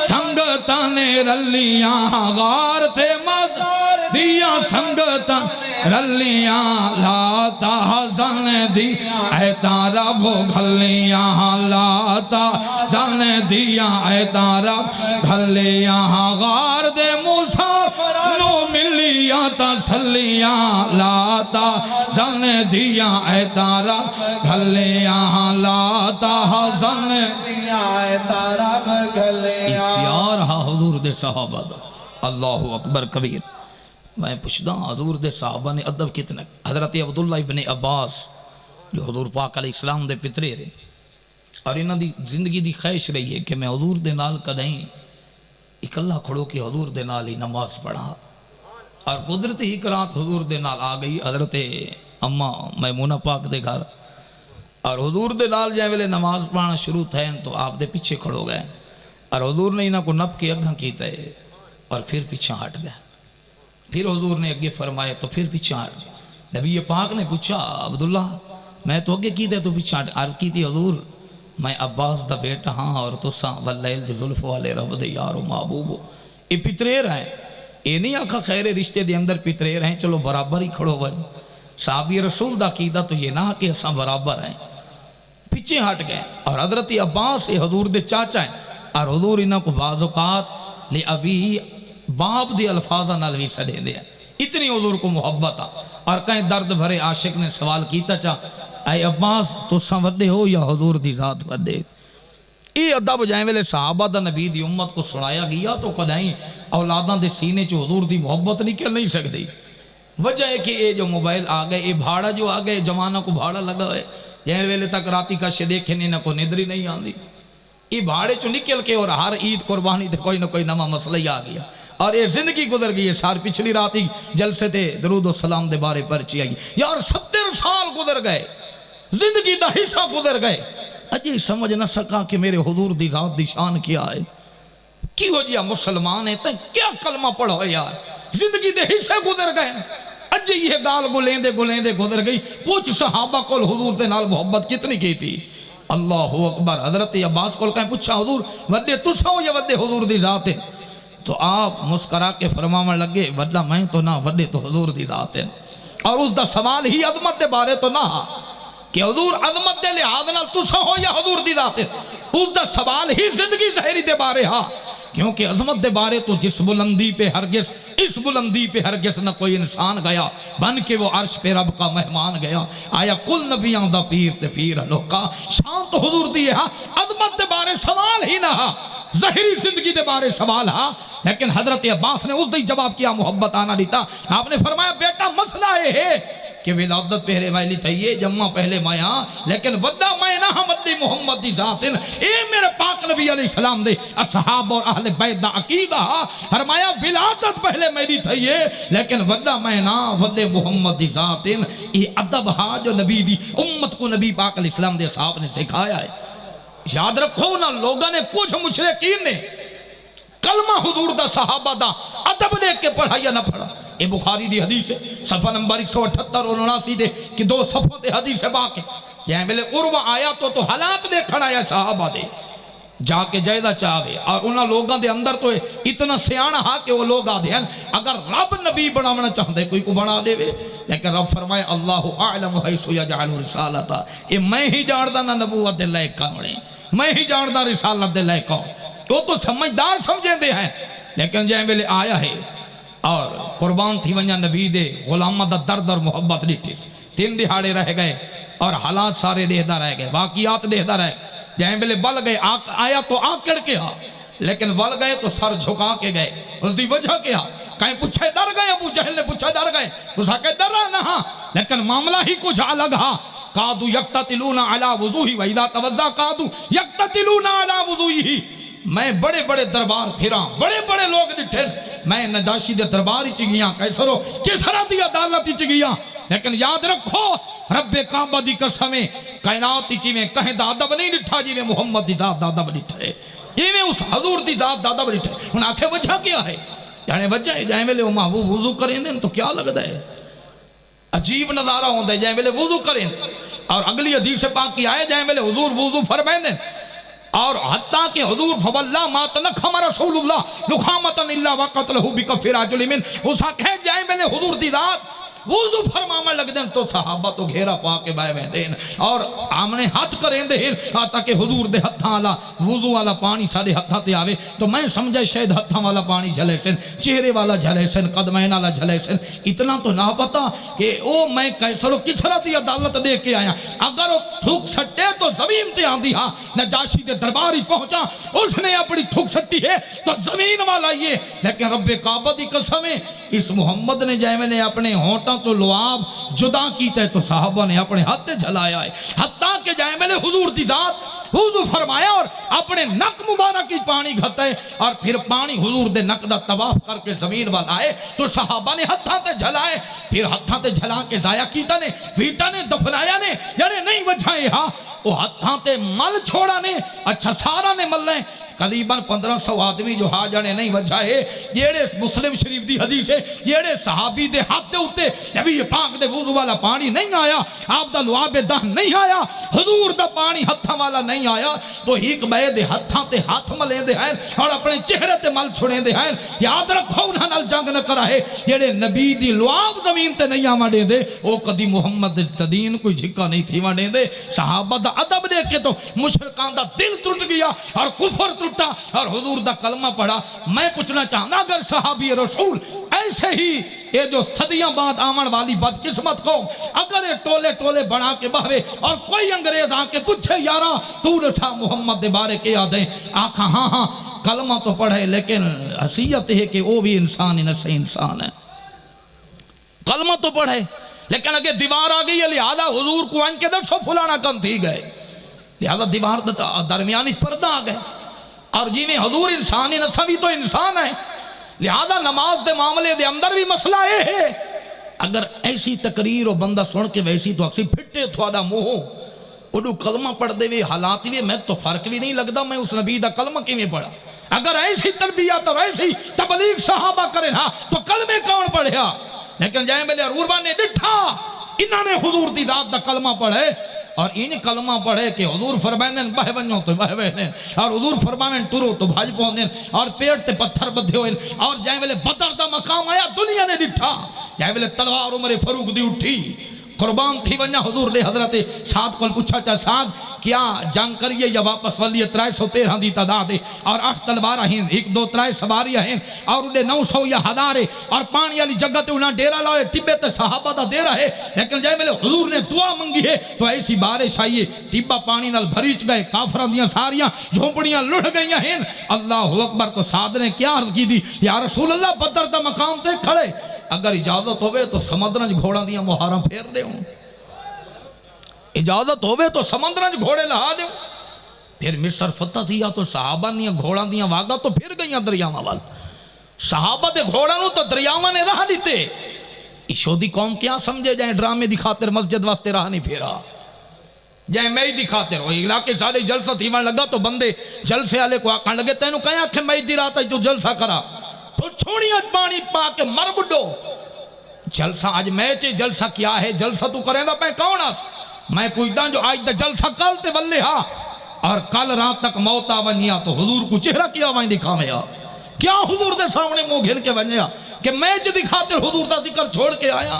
سنگتاں نے رلیاں غار تے مزار دیا سنگتاں رلیاں لا تحزن دی اے تارا بو گھلیاں لا تحزن دیا اے تارا گھلیاں غار دے مسافرانو ملیاں تسلیاں لا تحزن دیا اے تارا گھلیاں لا تحزن
دیا اے تارا گھلیاں
پیار ہاں حضور دے صحابہ دا اللہ اکبر کبیر میں پوچھتا ہوں حضور دے صحابہ نے ادب کتنا حضرت عبداللہ ابن عباس جو حضور پاک علیہ السلام دے پترے رہے اور انہاں دی زندگی دی خواہش رہی ہے کہ میں حضور دے نال کدیں اکلا کھڑو کے حضور دے نال ہی نماز پڑھا اور قدرتی ایک رات حضور دے نال آ گئی حضرت اماں میمونہ پاک دے گھر اور حضور دے نال جائے ویلے نماز پڑھنا شروع تھے تو آپ دے پیچھے کھڑو گئے اور حضور نے انہاں کو نپ کے اگھاں کیتا ہے اور پھر پیچھے ہٹ گئے پھر حضور نے اگے فرمائے تو پھر پیچھے ہٹ نبی پاک نے پوچھا عبداللہ میں تو اگے کی دے تو پیچھے ہٹ عرض کی تھی حضور میں عباس دا بیٹا ہاں اور تو ساں واللیل دی ظلف والے رب دے یارو محبوبو یہ پترے رہیں یہ نہیں آکھا خیر رشتے دے اندر پترے رہیں چلو برابر ہی کھڑو بھائی صحابی رسول دا کیدہ تو یہ نہ کہ اساں برابر ہیں پیچھے ہٹ گئے اور حضرت عباس یہ حضور دے چاچا ہیں اور حضور انہوں کو بعض اوقات لے ابھی باپ دی الفاظہ نالوی سڑے دے اتنی حضور کو محبت اور کہیں درد بھرے عاشق نے سوال کیتا چاہ اے عباس تو ساں وڈے ہو یا حضور دی ذات وڈے یہ ادب جائیں ویلے صحابہ دا نبی دی امت کو سنایا گیا تو کدائیں اولاداں دے سینے چو حضور دی محبت نکل نہیں سکتی وجہ ہے کہ یہ جو موبائل آ گئے یہ بھاڑا جو آ گئے جمانہ کو بھاڑا لگا ہے جائیں ویلے تک راتی کا شے دیکھے نہیں نہ کو ندری نہیں آندی یہ بھاڑے چو نکل کے اور ہر عید قربانی تے کوئی نہ کوئی نما مسئلہ ہی آ گیا اور یہ زندگی گزر گئی ہے سار پچھلی راتی جلسے تے درود و سلام دے بارے پرچی آئی یار 70 سال گزر گئے زندگی دا حصہ گزر گئے اجی سمجھ نہ سکا کہ میرے حضور دی ذات دی شان کیا ہے کیوں جی مسلمان ہے تین کیا کلمہ پڑھو یار زندگی دے حصے گزر گئے اجی یہ گال گلیندے گزر گئی پوچھ صحابہ کول حضور دے نال محبت کتنی کی تھی اللہ اکبر حضرت عباس کول کہیں پوچھا حضور وڈے تسا ہو یا وڈے حضور دی ذات ہے تو آپ مسکرا کے فرماون لگے وڈا میں تو نہ وڈے تو حضور دی ذات ہے اور اس دا سوال ہی عظمت دے بارے تو نہ کہ حضور عظمت دے لحاظ نال تسا ہو یا حضور دی ذات ہے اس دا سوال ہی زندگی ظاہری دے بارے ہاں کیونکہ عظمت دے بارے تو جس بلندی پہ ہرگز اس بلندی پہ ہرگز نہ کوئی انسان گیا بن کے وہ عرش پہ رب کا مہمان گیا آیا کل نبیاں دا پیر تے پیر لوکا شان تو حضور دی ہے عظمت دے بارے سوال ہی نہ ظاہری زندگی دے بارے سوال ہاں لیکن حضرت عباس نے اس دی جواب کیا محبت آنا دیتا آپ نے فرمایا بیٹا مسئلہ یہ ہے کہ ولادت پہلے ویلی تھا یہ جمعہ پہلے مایا لیکن ودا میں نہ مدی محمد دی ذاتن اے میرے پاک نبی علیہ السلام دے اصحاب اور اہل بیت دا عقیدہ فرمایا ولادت پہلے میری تھا یہ لیکن ودا میں نہ ودے محمد دی ذاتن یہ ادب ہا جو نبی دی امت کو نبی پاک علیہ السلام دے صحاب نے سکھایا ہے یاد رکھو نا لوگوں نے کچھ مشرکین نے کلمہ حضور دا صحابہ دا ادب دیکھ کے پڑھا یا نہ پڑھا یہ بخاری دی حدیث ہے صفحہ نمبر 178 اور 79 دے کہ 2 صفحوں دے حدیث ہے باقی جہاں ملے عروہ آیا تو حالات دیکھنا آیا صحابہ دے جا کے جائزہ چاہے اور انہاں لوگاں دے اندر تو اتنا سیانا ہا کہ وہ لوگ آدھے ہیں اگر رب نبی بناونا چاہتے کوئی کو بنا دے وے، لیکن رب فرمائے اللہ اعلم حیث یجعل رسالتا، اے میں ہی جاندا نہ نبوت دے لائق کون ہے، میں ہی جاندا رسالت دے لائق کون، وہ تو سمجھدار سمجھیں دے ہیں، لیکن جائیں ویلے آیا ہے اور قربان تھی ونجا نبی دے غلامہ دا درد اور محبت ڈٹھی، 3 دہاڑے رہ گئے اور حالات سارے دیکھدا رہ گئے، واقعات دیکھدا رہ گئے، جہاں بلے بل گئے آیا تو آکڑ کے ہاں، لیکن بل گئے تو سر جھکا کے گئے، اس دی وجہ کیا کہیں پوچھے ڈر گئے، ابو جہل نے پوچھا ڈر گئے، اس کا کہ ڈرا نہ ہاں، لیکن معاملہ ہی کچھ الگ ہاں، قادو یقتتلون علی وضوہی وَإِذَا توزہ قادو یقتتلون علی وضوہی، میں بڑے بڑے دربار پھراں، بڑے بڑے لوگ ڈٹھے، میں نجاشی دے دربار ہی چگیاں، کیسرو کسرا دی عدالت ہی چگیاں، لیکن یاد رکھو رب کعبہ دی قسمیں کائنات چی میں کہیں دادب نہیں ڈٹھا جی میں محمد دی ذات دادب ڈٹھے، یہ میں اس حضور دی ذات دادب ڈٹھے، انہاں آنکھیں وجہ کیا ہے، جانے وجہ ہے جائیں میں لے محبوب وضو کریں دیں تو کیا لگ ہے، عجیب نظارہ ہوندہ ہے، جائیں میں لے وضو کریں اور اگلی حدیث پاک کی آئے جائیں میں لے حضور وضو فرمائیں دیں اور حتیٰ کہ حضور فواللہ ما تنخم رسول اللہ لخامتا اللہ وقت لہو بکفی راجل من، اس آنکھیں جائیں میں لے حضور دی ذات وضو فرماما لگ دیں تو صحابہ تو گھیرا پا کے بائے میں دیں اور آمنے ہاتھ کریں دیں تاکہ حضور دے ہتھاں والا وضو والا پانی سارے ہتھاں تے آوے، تو میں سمجھے شاید ہتھاں والا پانی جھلے سن، چہرے والا جھلے سن، قدمین والا جھلے سن، اتنا تو نہ پتا کہ او میں کیسرو کسرا دی عدالت دے کے آیا، اگر وہ تھوک سٹے تو زمین تے آندی ہاں، نجاشی دے دربار ہی پہنچا، اس نے اپنی تھوک سٹی ہے تو زمین والا یہ، لیکن رب کعبہ دی قسمیں اس محمد نے جائے میں نے اپنے ہونٹاں تو لعاب جدا کیتا ہے تو صحابہ نے اپنے ہاتھ جھلایا ہے، حتیٰ کہ جائے میں نے حضور دی ذات وضو فرمایا اور اپنے نک مبارک کی پانی گھتا ہے اور پھر پانی حضور دے نک دا طواف کر کے زمین والا آئے تو صحابہ نے ہتھاں تے جھلائے، پھر ہتھاں تے جھلا کے ضائع کیتا نے، ویٹا نے دفنایا نے، یعنی نہیں وجھائے ہاں وہ ہتھاں تے مل چھوڑا نے، اچھا سارا نے مل لیں، قریباً 1500 آدمی جو ہاں جانے نہیں وجھائے، یہ مسلم شریف دی حدیث ہے، یہ صحابی دے ہاتھ دے ہوتے نبی پاک دے وضو والا پانی نہیں آیا، آپ دا لعاب دہن نہیں آیا، حضور دا پانی ہتھاں والا نہیں آیا، تو ایک بے دے ہتھاں تے ہاتھ ملیں دے ہیں اور اپنے چہرے تے مل چھوڑیں دے ہیں، یاد رکھو انہاں نال جنگ نہ کرا ہے، یہ نبی دی لعاب زمین تے نہیں آما دے دے، او کدی محمد تدین کوئی جھکا نہیں تھی وہاں دے دے، صحابہ دا عدب دے کے تو مشرکان دا دل ٹوٹ گیا اور کفر ٹوٹا اور حضور دا کلمہ پڑھا۔ میں پوچھنا چاہنا اگر صحابی رسول ایسے ہی یہ جو صدیاں بعد آمن والی بدقسمت قوم اگر یہ ٹولے ٹولے بنا کے بہوے اور کوئی انگریز آ کے پوچھے یارا تو رسا محمد دے بارے کے یادیں آکھا ہاں ہاں کلمہ تو پڑھے لیکن حیثیت ہے کہ وہ بھی انسان نسے انسان ہے، کلمہ تو پڑھے لیکن اگر دیوار آ گئی ہے لہذا حضور کو آئین کے در سو پھلانا کم تھی گئے، لہذا دیوار درمیانی پردہ آ گئے اور جی میں حضور انسانی نسوی تو انسان ہے، لہذا نماز دے معاملے دے اندر بھی مسئلہ ہے، اگر ایسی تقریر و بندہ سن کے ویسی تو اکسی پھٹے تھوڑا موہ اڈو کلمہ پڑھ دے وے حالات بھی میں تو فرق بھی نہیں لگتا میں اس نبی دا کلمہ کی میں پڑھا، اگر ایسی تربیت اور ایسی تبلیغ صحابہ کرے نا تو کلمے کون پڑھیا، لیکن جائیں میں لے عروربان نے ڈٹھا انہوں نے حضور دی ذات دا کلمہ پڑھے اور ان کلمہ پڑھے کہ حضور فرمائیں بہ بنو تو بہ بہنیں اور حضور فرمائیں ٹرو تو بھاج پہنیں اور پیٹ تے پتھر بدھے ہوئے اور جائیں ویلے بدر دا مقام آیا دنیا نے ڈٹھا، جائیں ویلے تلوار عمر فاروق دی اٹھی قربان تھی ونیا حضور نے حضرت سعد کو پوچھا چل سعد کیا جنگ کریے یا واپس ولیے 313 دی تعداد ہے اور 8 تلوارہ ہیں 1 2 3 سواریاں ہیں اور انہیں 900 یا 1000 ہے اور پانی والی جگہ تے انہاں ڈیرا لاؤے ٹبے تے صحابہ دا ڈیرا ہے، لیکن جائے ملے حضور نے دعا منگی ہے تو ایسی بارش آئیے ٹبا پانی نال بھریچ گئے، کافران دیاں ساریاں جھونپڑیاں لڑ گئیاں ہیں، اللہ اکبر تو سعد نے کیا عرض کی دی یا رسول اللہ بدر دا مقام تے کھڑے اگر اجازت ہوئے تو سمندرنج گھوڑا دیاں مہاراں پھیر دے ہوں، اجازت ہوئے تو سمندرنج گھوڑے لہا دے ہوں، پھر مصر فتح تھی یا تو صحابہ دیاں گھوڑا دیاں واگا تو پھر گئیاں دریاواں وال، صحابہ دے گھوڑا نو تو دریاواں نے راہ دیتے، اشودی قوم کیا سمجھے جائیں ڈرامے دی خاطر مسجد واسطے راہ نہیں پھیرا، جائیں میں دی خاطر وہ علاقے سارے جلسہ تھیوان لگا تو بندے جلسے والے کو آکھن لگے تینوں کہیں آکھے میں دی رات ہے جو جلسہ کرا تو چھوڑی آج پانی پا کے مر بڑھو، جلسہ آج میچے جلسہ کیا ہے جلسہ تو کریں دا پہ کون آس میں پوچھتا جو آج دا جلسہ کلتے والے ہاں اور کل رات تک موت آ ونیا تو حضور کو چہرہ کیا وائیں دکھاویا کیا حضور دے سامنے منہ گھن کے ونیا کہ میں جدی خاطر حضور دا ذکر چھوڑ کے آیا.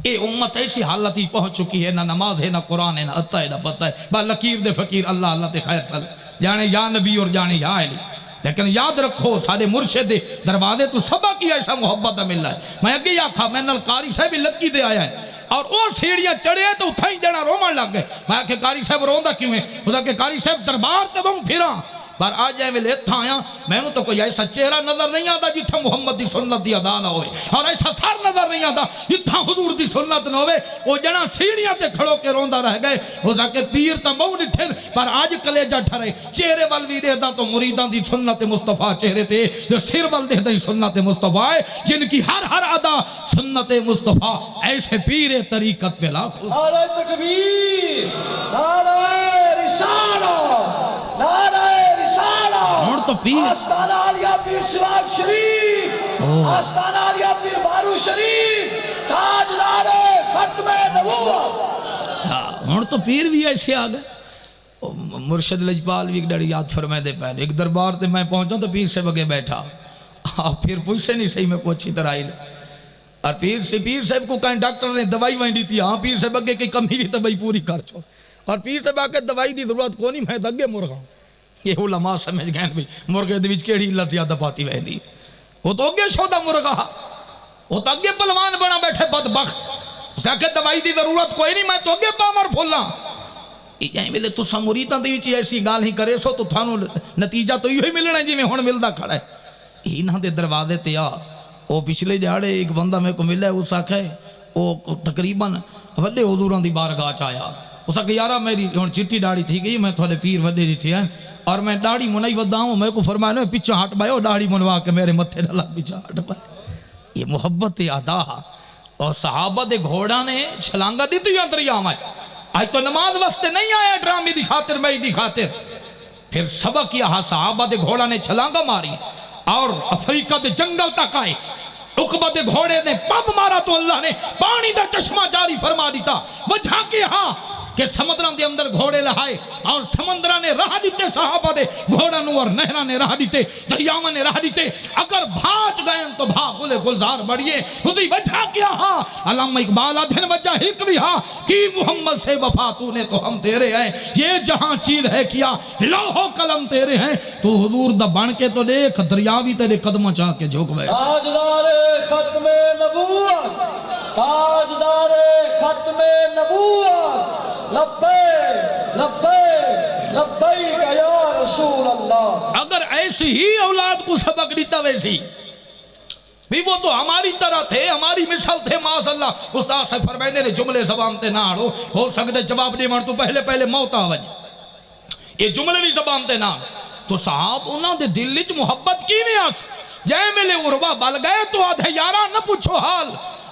اے امت ایسی حالت ہی پہنچ چکی ہے، نہ نماز ہے، نہ قرآن ہے، نہ عطا ہے، نہ پتہ ہے، با لکیر دے فقیر اللہ اللہ تے خیر صلی جانے یا نبی اور جانے یا علی. لیکن یاد رکھو سارے مرشد دے دروازے تو سبا کی ایسا محبت مل ہے. میں اگے یا تھا میں نل قاری صاحب لکی دے آیا ہے اور وہ سیڑیاں چڑھے تو اتھائی دینا رومان لگ گئے. میں کہ قاری صاحب روندہ کیوں ہے؟ وہ کہ قاری صاحب دربار تے بم پھرا بار آج جائے میں لیتا آیا میں نے تو کوئی ایسا چہرہ نظر نہیں آتا جتھا محمد دی سنت دی ادا نہ ہوئے اور ایسا سر نظر نہیں آتا جتھا حضور دی سنت نہ ہوئے. وہ جنا سیڑیاں تے کھڑو کے روندہ رہ گئے. وہ کہ پیر تا بہو نٹھے پر آج کلیجہ ٹھرے چہرے والوی دے دا تو مریدان دی سنت مصطفیٰ چہرے تے جو سر وال دے دا سنت مصطفیٰ ہے جن کی ہر ادا سنت مصطفیٰ. ایسے پیر طریقت پہ لاکھو
نعرہ تکبیر، نعرہ رسالہ، نعرہ
اور تو پیر
آستانہ علیہ پیر سراج شریف، آستانہ علیہ پیر بارو شریف، تاجدار ختم نبوت.
اور تو پیر بھی ایسے آگئے. مرشد لجپال بھی ایک ڈڑی یاد فرمائے دے پہلے ایک دربار تے میں پہنچا تو پیر سے بگے بیٹھا پھر پوچھے نہیں صحیح میں کو اچھی طرح آئی اور پیر صاحب کو کہیں ڈاکٹر نے دوائی وائیں دی تھی. ہاں پیر سے بگے کی کمی بھی دوائی پوری کر چھو اور پیر سے باقی دوائی دی ضرورت کو نہیں میں دگے مرغا. یہ علماء سمجھ گئے بھی مرغے دے وچ کیڑی علت زیادہ پاتی وے دی. وہ تو اگے شودا مرغا وہ تو اگے پلوان بنا بیٹھے بدبخت. اس کہ دوائی دی ضرورت کوئی نہیں میں تو اگے پامر پھولا. یہ ملے تو سمریتاں دے وچ ایسی گال ہی کرے سو تو تھانو نتیجہ تو یہی ملنا جی میں ہن ملدا کھڑا ہے. انہاں دے دروازے تے آ وہ پچھلے دیہاڑے ایک بندہ میرے کو ملا ہے. اس آکھے وہ تقریباً وڈے حضوراں دی بارگاہ چ آیا. اس آکھے یارا میری ہن چٹی داڑھی تھی گئی میں تھوڑے پیر وڈے ڈٹھے ہیں اور میں داڑھی منائی ودا ہوں. میں کو فرمایا نا پیچھے ہٹ بائے داڑھی منوا کے میرے متھے ڈالا پیچھے ہٹ بائے. یہ محبت ادا اور صحابہ دے گھوڑا نے چھلانگا دی تو یہاں دریا میں آج تو نماز واسطے نہیں آیا ڈرامی دی خاطر میں دی خاطر. پھر سبق کیا صحابہ دے گھوڑا نے چھلانگا ماری اور افریقہ دے جنگل تک آئے. عقبہ دے گھوڑے نے پب مارا تو اللہ نے پانی دا چشمہ جاری فرما دیتا. وجہ کہ ہاں کہ سمندران دے اندر گھوڑے لہائے اور سمندران نے راہ دیتے صحابہ دے گھوڑا نو اور نہران نے راہ دیتے دریاوان نے راہ دیتے. اگر بھاج گئے تو بھاگ گلے گلزار بڑھئے. خودی وجہ کیا ہاں علامہ اقبال دھن وجہ ایک بھی ہاں کی محمد سے وفا تو نے تو ہم تیرے ہیں. یہ جہاں چیز ہے کیا لوہو قلم تیرے ہیں. تو حضور دا بن کے تو دیکھ دریاوی تیرے قدمہ چاہ کے جھوک بے.
تاجدار ختم نبوت، تاجدار ختم نبوت، لبیک لبیک لبیک یا رسول اللہ.
اگر ایسی ہی اولاد کو سبق دیتا ویسی بھی وہ تو ہماری طرح تھے ہماری مثال تھے معاذ اللہ. استاد سے فرمائے نے جملے زبان تے نہ آڑو ہو سکتے جواب نہیں مر تو پہلے موت آوج. یہ جملے بھی زبان تے نہ تو صاحب انہاں دے دل وچ محبت کی نہیں آس. جائے ملے عربہ بل گئے تو آدھے یارہ نہ پوچھو حال.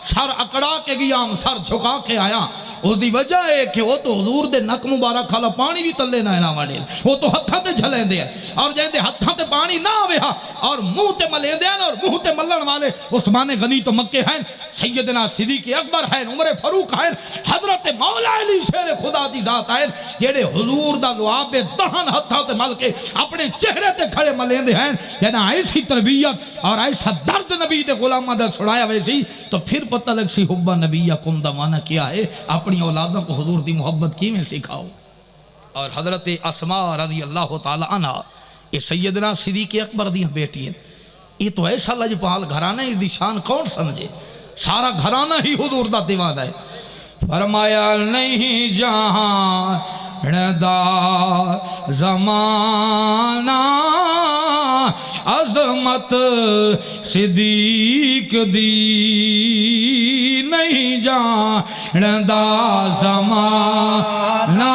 سر اکڑا کے گیا سر جھکا کے آیا. اس دی وجہ ہے کہ وہ تو حضور دے نک مبارک کھالا پانی بھی تلے نہ اینا وڑے. وہ تو ہتھاں تے جھلیں دے اور جائیں دے ہتھاں تے پانی نہ آوے ہاں اور منہ تے ملیں دے اور منہ تے ملن والے عثمان غنی تو مکے ہیں، سیدنا صدیق اکبر ہیں، عمر فاروق ہیں، حضرت مولا علی شیر خدا دی ذات ہیں جیڑے حضور دا لعاب دہن ہتھاں تے مل کے اپنے چہرے تے کھڑے ملیں دے ہیں. یعنی ایسی تربیت اور ایسا درد نبی دے غلامہ دا چھڑایا ویسی تو پھر پتہ لگ سی حبہ نبیکم دا معنی کیا ہے. اپنی اولادوں کو حضور دی محبت کی میں سکھاؤ. اور حضرت اسماء رضی اللہ تعالی عنہ یہ سیدنا صدیق اکبر دی بیٹی ہیں. یہ تو ایسا لجپال گھرانہ دی شان کون سمجھے. سارا گھرانہ ہی حضور دا دیوانہ ہے. فرمایا نہیں جہاں دا زمانہ عظمت صدیق دی نہیں جاندا زمانہ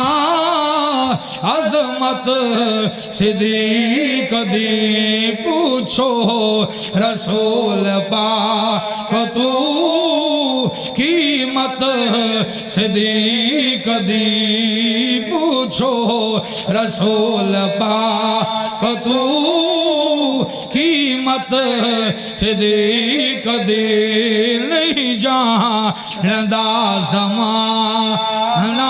عظمت صدیق دی. پوچھو رسول پاک تو قیمت صدیق دی. پوچھو رسول پاک تو قیمت صدیق دی. نہیں جاندا زمانہ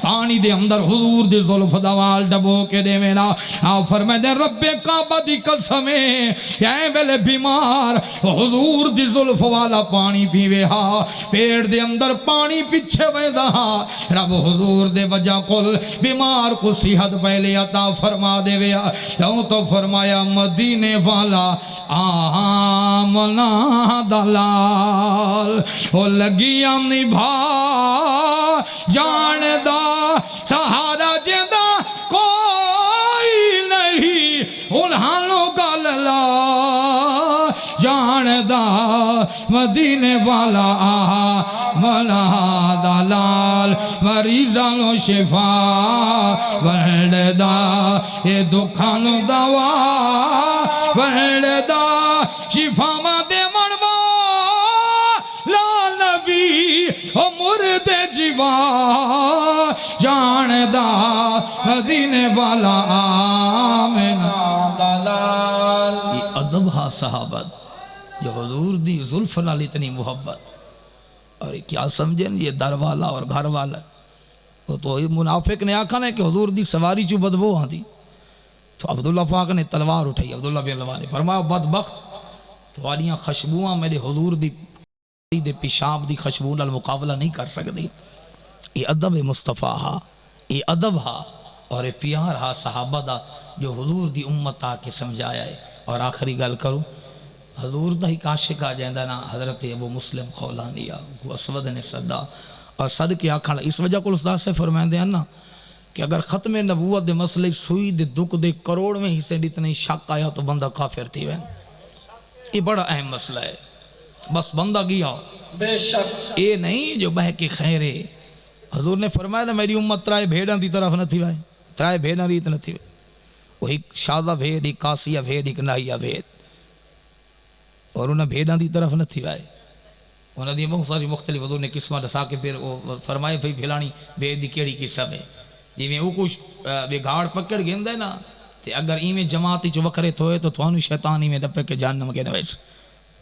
پانی دے اندر حضور دی زلف دا وال ڈبو کے دے وینا فرمائے دے رب کعبہ دی قسم اے ویلے بیمار حضور دی زلف والا پانی پیوے ہا پیڑ دے اندر پانی پیچھے ویندہ ہا رب حضور دے وجہ کل بیمار کو صحت پہلے عطا فرما دے ویا یوں تو فرمایا مدینے والا آمنا دلال او لگیاں نبھا جان دا سہارا جیندہ کوئی نہیں انہانو گللا جان دا مدینے والا آمنا دلال مریضانو شفا ورڈا یہ دکھانو دوا ورڈا شفا ما دے منوا لا نبی او مرد جیوا جاندہ مدینے والا آمنا دلال یہ ادب ہا صحابت جو حضور دی ظلف نال اتنی محبت اور کیا سمجھیں یہ در والا اور گھر والا تو منافق نے آکھا نے کہ حضور دی سواری چو بدبو ہاں دی تو عبداللہ پاک نے تلوار اٹھائی عبداللہ بن رواحہ نے فرمایا بدبخت توالیاں خشبوہاں میرے حضور دی پیشاب دی خشبو نال مقابلہ نہیں کر سکتی یہ ادب مصطفیٰ ہا یہ ادب ہا اور یہ پیار ہا صحابہ دا جو حضور دی امت آ کے سمجھایا ہے اور آخری گل کرو حضور دا ہی عاشق آ جائندہ نا حضرت ابو مسلم خولانی کو اسود نے صدا اور صد کے آکھاں اس وجہ کو استاد سے فرمائیں دے نا کہ اگر ختم نبوت دے مسئلے سوئی دے دکھ دے کروڑ میں حصے اتنے شک آیا تو بندہ کافر تھی وین یہ بڑا اہم مسئلہ ہے بس بندہ گیا
بے شک
یہ نہیں جو بہ کے خیر ہے حضور نے فرمایا نا میری امت ترائے بھیڑاں دی طرف نہ تھی وائے ترائے بھیڑاں دی نہ تھی وائے وہ ایک شادہ بھیڑ ایک کاسیہ بھیڑ ایک نائیہ بھیڑ اور انہیں بھیڑاں دی طرف نہ تھی وائے انہیں دی بہت ساری مختلف حضور نے قسمہ دسا کے پھر فرمائے بھئی پھیلانی بھیڑ دی کیڑی قسم ہے جی میں وہ کچھ بگاڑ پکڑ گیندہ ہے نا تے اگر ایمیں جماعتی چو وکھرے تھوئے تو تھوانو شیطان ایمیں دپے کے جہنم کے نویس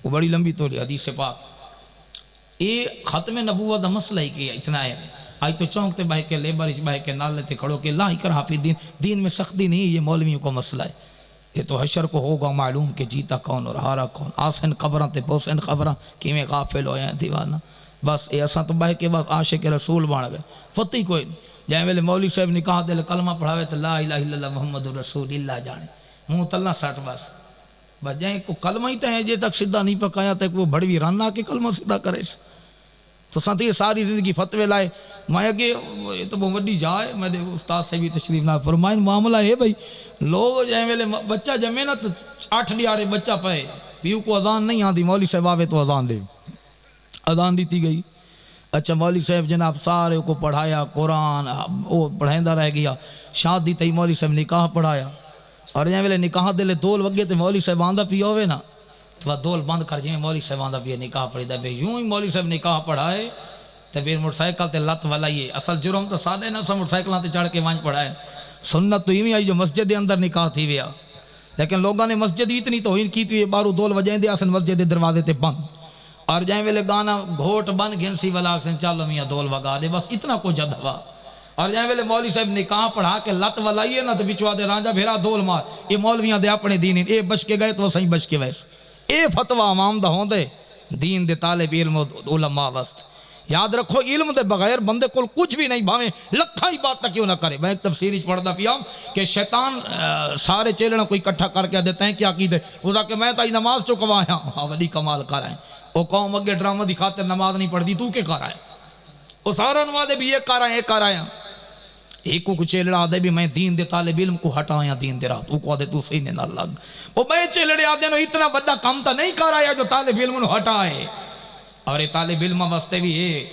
وہ بڑی لمبی تولی حدیث پاک یہ ختم نبوت دا مسئلہ ہی کہ اتنا ہے آج تو چونکتے بھائی کے لیبرش بھائی کے نال لیتے کھڑو کہ لا ہی کر حافظ دین میں سختی نہیں یہ مولویوں کو مسئلہ ہے یہ تو حشر کو ہوگا معلوم کہ جیتا کون اور ہارا کون آسن خبران تے بوسن خبران کہ میں غافل ہویا ہیں دیوانا بس یہ اساں تو بھائی کے بعد عاشق رسول بان گئے فتح کوئی نہیں جائیں ویلے مولوی صاحب نکاح دے کلمہ پڑھاوے تو لا الہ الا اللہ محمد رسول اللہ جانے منہ تلنا ساٹھ بس جائیں کو کلمہ ہی تہیں جے تک صدہ نہیں پکایا تک وہ بڑوی رانا کے کلمہ صدہ کرے تو ساتھ یہ ساری زندگی فتوے لائے میں کہ یہ تو بہت بڑی جائے میں نے استاد سے بھی تشریف نہ فرمائیں معاملہ ہے بھائی لوگ جائیں ویلے بچہ جمعے نا تو 8 ڈیارے بچہ پائے پیو کو اذان نہیں آتی مولوی صاحب آوے تو اذان دے اذان دیتی گئی اچھا مولوی صاحب جناب سارے کو پڑھایا قرآن وہ پڑھائندہ رہ گیا شادی تی مولوی صاحب نکاح پڑھایا اور جائیں ویلے نکاح دلے دول وگے تے مولوی صاحب آندہ پی ہوئے نا تو دول بند کر جائیں مولوی صاحب آندہ پی نکاح پڑھی دا بے یوں ہی مولوی صاحب نکاح پڑھائے تو پھر موٹر سائیکل تے لت والائیے اصل جرم تو سادے نا سا موٹر سائیکلوں تے چڑھ کے وانج پڑھائے سنت تو ہی آئی جو مسجد دے اندر نکاح تھی ویا لیکن لوگوں نے مسجد اتنی توہین کی تو یہ بارو دول وجہیں دے اصل مسجد دے دروازے تے بند اور جائیں ویلے گانا گھوٹ بند گھنسی والا اکسن چالو میاں دول وگا دے بس اتنا کو جد ہوا اور جائیں ویلے مولوی صاحب نکاح پڑھا کے لت والائیے نا تو بچوا دے رانجا بھیرا دول مار یہ مولویاں دے اپنے دین اے بچ کے گئے تو صحیح بچ کے ویس اے فتوہ عوام دا ہوں دے دین دے طالب علم علماء وسط یاد رکھو علم دے بغیر بندے کو کچھ بھی نہیں بھاویں لکھا ہی بات تک کیوں نہ کرے میں ایک تفسیری پڑھتا پیا کہ شیطان سارے چیلنا کوئی اکٹھا کر کے دیتے ہیں کیا عقیدے وہ کہ میں تائی نماز چکوایا ہاں ولی کمال کر رہے ہیں وہ قوم اگے ڈرامہ دکھاتے نماز نہیں پڑھ دی تو کے کر رہا ہے وہ سارا نمازے بھی ایک کر رہے ہیں ایک کر رہے ہیں ایک کو چیلڑا دے بھی میں دین دے طالب علم کو ہٹایا دین دے رہا تو کو دے تو سینے نہ لگ وہ میں چیلڑے آدھے نو اتنا بڑا کام تا نہیں کر رہا ہے جو طالب علم نو ہٹائے اور یہ طالب علم واسطے بھی ہے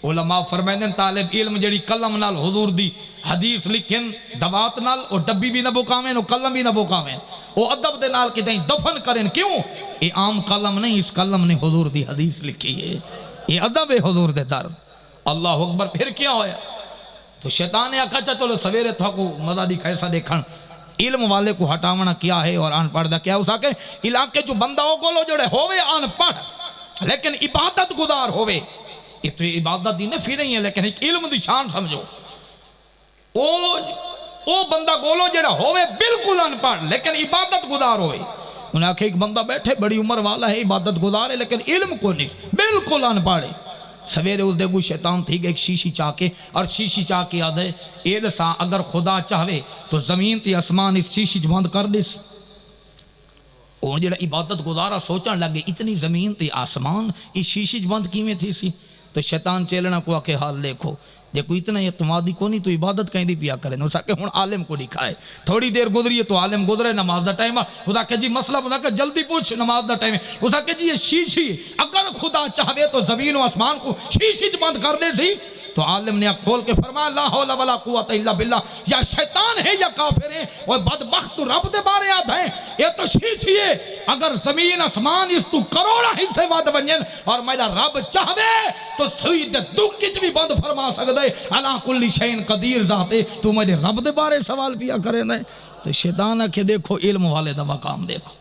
علماء فرمائیں طالب علم جڑی قلم نال حضور دی حدیث لکھن دوات نال اور ڈبی بھی نہ بکاویں اور قلم بھی نہ بکاویں وہ ادب دے نال کتیں دفن کریں کیوں یہ عام قلم نہیں اس قلم نے حضور دی حدیث لکھی ہے یہ ادب ہے حضور دے در اللہ اکبر پھر کیا ہویا تو شیطان نے آکھا چلو سویرے تھا کو مزہ دی کیسا دیکھن علم والے کو ہٹاونا کیا ہے اور ان پڑھ دا کیا ہو سکے علاقے جو بندہ ہو گولو جڑے ہوئے ان پڑھ لیکن عبادت گزار ہوئے یہ تو عبادت دی نفی نہیں ہے لیکن ایک علم دی شان سمجھو او بندہ گولو جڑا ہوئے بالکل ان پڑھ لیکن عبادت گزار ہوئے. انہیں آکھے ایک بندہ بیٹھے بڑی عمر والا ہے عبادت گزار ہے لیکن علم کو نہیں بالکل ان پڑھے. سویرے اس دے کوئی شیطان تھی گئے ایک شیشی چاہ کے اور شیشی چاہ کے آدھے اے دسا اگر خدا چاہوے تو زمین تے اسمان اس شیشی بند کر دے سی. وہ جڑا عبادت گزارا سوچن لگے اتنی زمین تے آسمان اس شیشی بند کیویں تھی سی. تو شیطان چیلنا کو آکے حال دیکھو جے کوئی اتنا اعتمادی کو نہیں تو عبادت کہیں دی پیا کرے. اس کہ ہن عالم کو دکھائے. تھوڑی دیر گزری تو عالم گزرے نماز دا ٹائم خدا کہ جی مسئلہ بنا کہ جلدی پوچھ نماز دا ٹائم. اس کہ جی یہ شیشی اگر خدا چاہے تو زمین و آسمان کو شیشی بند کر دے سی. تو عالم نے کھول کے فرمایا لا حول ولا قوت الا باللہ. یا شیطان ہے یا کافر ہے اور بدبخت رب دے بارے یاد ہے. یہ تو شیشی ہے اگر زمین آسمان اس تو کروڑا حصے ود ونجن اور میرا رب چاہے تو سوئی دے دکھ کچھ بھی بند فرما سکتا ہے. علا کل شین قدیر ذات ہے. تو میرے رب دے بارے سوال پیا کرے نہیں. تو شیطان ہے کہ دیکھو علم والے دا مقام دیکھو.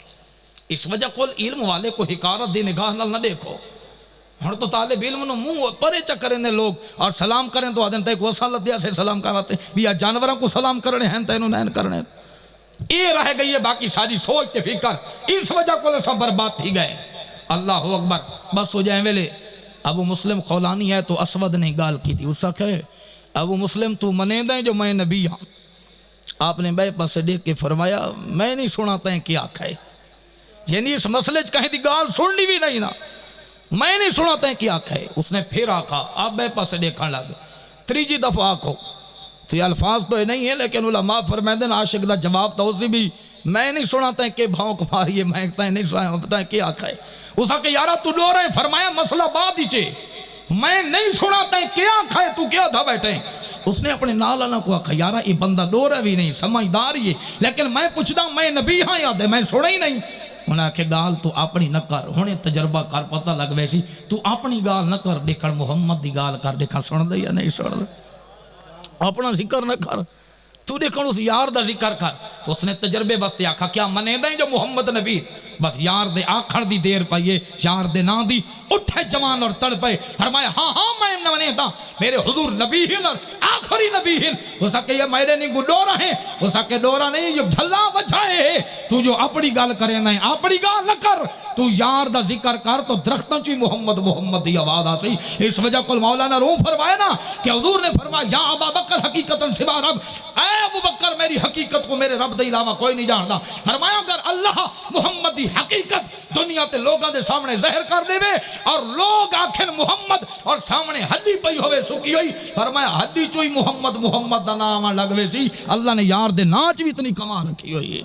اس وجہ کل علم والے کو حکارت دی نگاہ نہ دیکھو. ہر تو طالب علم نو منہ پرے چکریں نے لوگ اور سلام کریں تو آدھیں تے کو وصالت دیا سے سلام کرواتے ہیں بھی جانوروں کو سلام کرنے ہیں تینوں نین کرنے. یہ رہ گئی ہے باقی ساری سوچ تے فکر. اس وجہ کو سب برباد تھی گئے. اللہ اکبر. بس ہو جائیں ویلے ابو مسلم خولانی ہے تو اسود نے گال کی تھی. اس کہ ابو مسلم تو منے دیں جو میں نبی ہوں. آپ نے بے پاس دیکھ کے فرمایا میں نہیں سناتا ہیں کیا کھائے. یعنی اس مسئلے کہیں دی گال سننی بھی نہیں نا. میں نہیں سناتا ہیں کیا کھائے. اس نے پھر آکھا آپ بے پاس دیکھنے لگے. تریجی دفعہ آکھو تو یہ الفاظ تو نہیں ہے لیکن علماء فرمائدن عاشق دا جواب تو اسی بھی میں نہیں سناتا ہیں کہ بھاؤں ماری ہے میں نہیں سناتا ہیں کیا کھائے. اس نے کہا یارا تو ڈو رہے. فرمایا مسئلہ بات ہی چھے میں نہیں سناتا ہیں کیا کھائے تو کیا تھا بیٹھے. اس نے اپنے نالانا کو کہا یارا یہ بندہ ڈو رہا بھی نہیں سمجھدار ہی ہے لیکن میں پوچھتا ہوں میں نبی ہاں یاد ہے میں سنا ہی نہیں. انہاں کہ گال تو اپنی نہ کر ہونے تجربہ کر پتہ لگ ویسی تو اپنی گال نہ کر دیکھن محمد دی گال کر دیکھن سن دے یا نہیں سن دے. اپنا ذکر نہ کر تو دیکھن اس یار دا ذکر کر. تو اس نے تجربے بستے آکھا کیا منے دیں جو محمد نبی. بس یار دے آکھڑ دی دیر پائیے یار دے نا دی اٹھے جوان اور تڑ پائے. فرمایا ہاں ہاں میں منے دا میرے حضور نبی ہیں اور آخری نبی ہیں. ہو سکے یہ میرے نہیں کو ڈورا ہیں. ہو سکے ڈورا نہیں یہ بھلا بچائے ہے. تو جو اپنی گال کرے نہیں اپنی گال نہ کر. تو یار دا ذکر کر تو درختوں چوی محمد محمد دی آواز آتی. اس وجہ کو مولانا روم فرمائے نا کہ حضور نے فرمایا یا ابا بکر حقیقتاً سوا رب. اے ابو بکر میری حقیقت کو میرے رب دے علاوہ کوئی نہیں جانتا. فرمایا اگر اللہ محمد دی حقیقت دنیا تے لوگاں دے سامنے ظاہر کر دے وے اور لوگ آکھن محمد اور سامنے ہڈی پئی ہوئے سکی ہوئی. فرمایا ہڈی چوئی محمد محمد دا نام لگوے سی. اللہ نے یار دے ناچ بھی اتنی کما رکھی ہوئی ہے.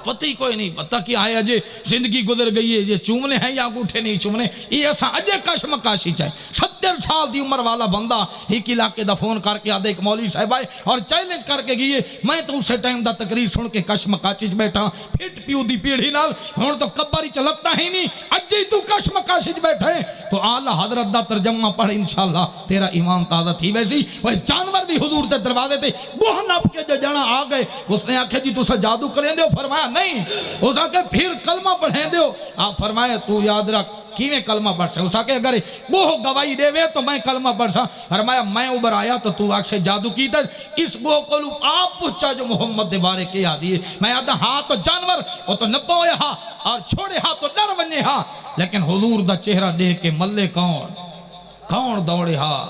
پتہ ہی کوئی نہیں پتہ کیا آیا جے زندگی گزر گئی ہے یہ چومنے ہیں یا انگوٹھے نہیں چومنے. یہ ایسا اجے کش مکاشی چاہے 70 سال دی عمر والا بندہ ایک علاقے دا فون کر کے آدھے ایک مولوی صاحب آئے اور چیلنج کر کے گئے. میں تو اسے ٹائم دا تقریر سن کے کش مکاشی بیٹھا پھٹ پیو دی پیڑھی نال ہون تو کبری چلکتا ہی نہیں اجے تو کش مکاشی بیٹھے. تو اعلیٰ حضرت دا ترجمہ پڑھ انشاءاللہ تیرا ایمان تازہ تھی. ویسی وہ جانور بھی حضور تے دروازے تے بوہ نپ کے جو جانا آ گئے. اس نے آکھے جی تو سا جادو کریں دے. فرمایا نہیں. اس نے کہا پھر کلمہ پڑھیں دیو. آپ فرمائے تو یاد رکھ کیویں کلمہ پڑھ سے. اس نے کہا اگر وہ گواہی دے وے تو میں کلمہ پڑھ سا. فرمایا میں اوبر آیا تو تو آکھ سے جادو کی تھا. اس گو کو آپ پوچھا جو محمد دے بارے کے یادی ہے. میں آتا ہاں تو جانور وہ تو نپوئے ہاں اور چھوڑے ہاں تو ڈر بنے ہاں. لیکن حضور دا چہرہ دیکھ کے ملے کون دوڑے ہاں.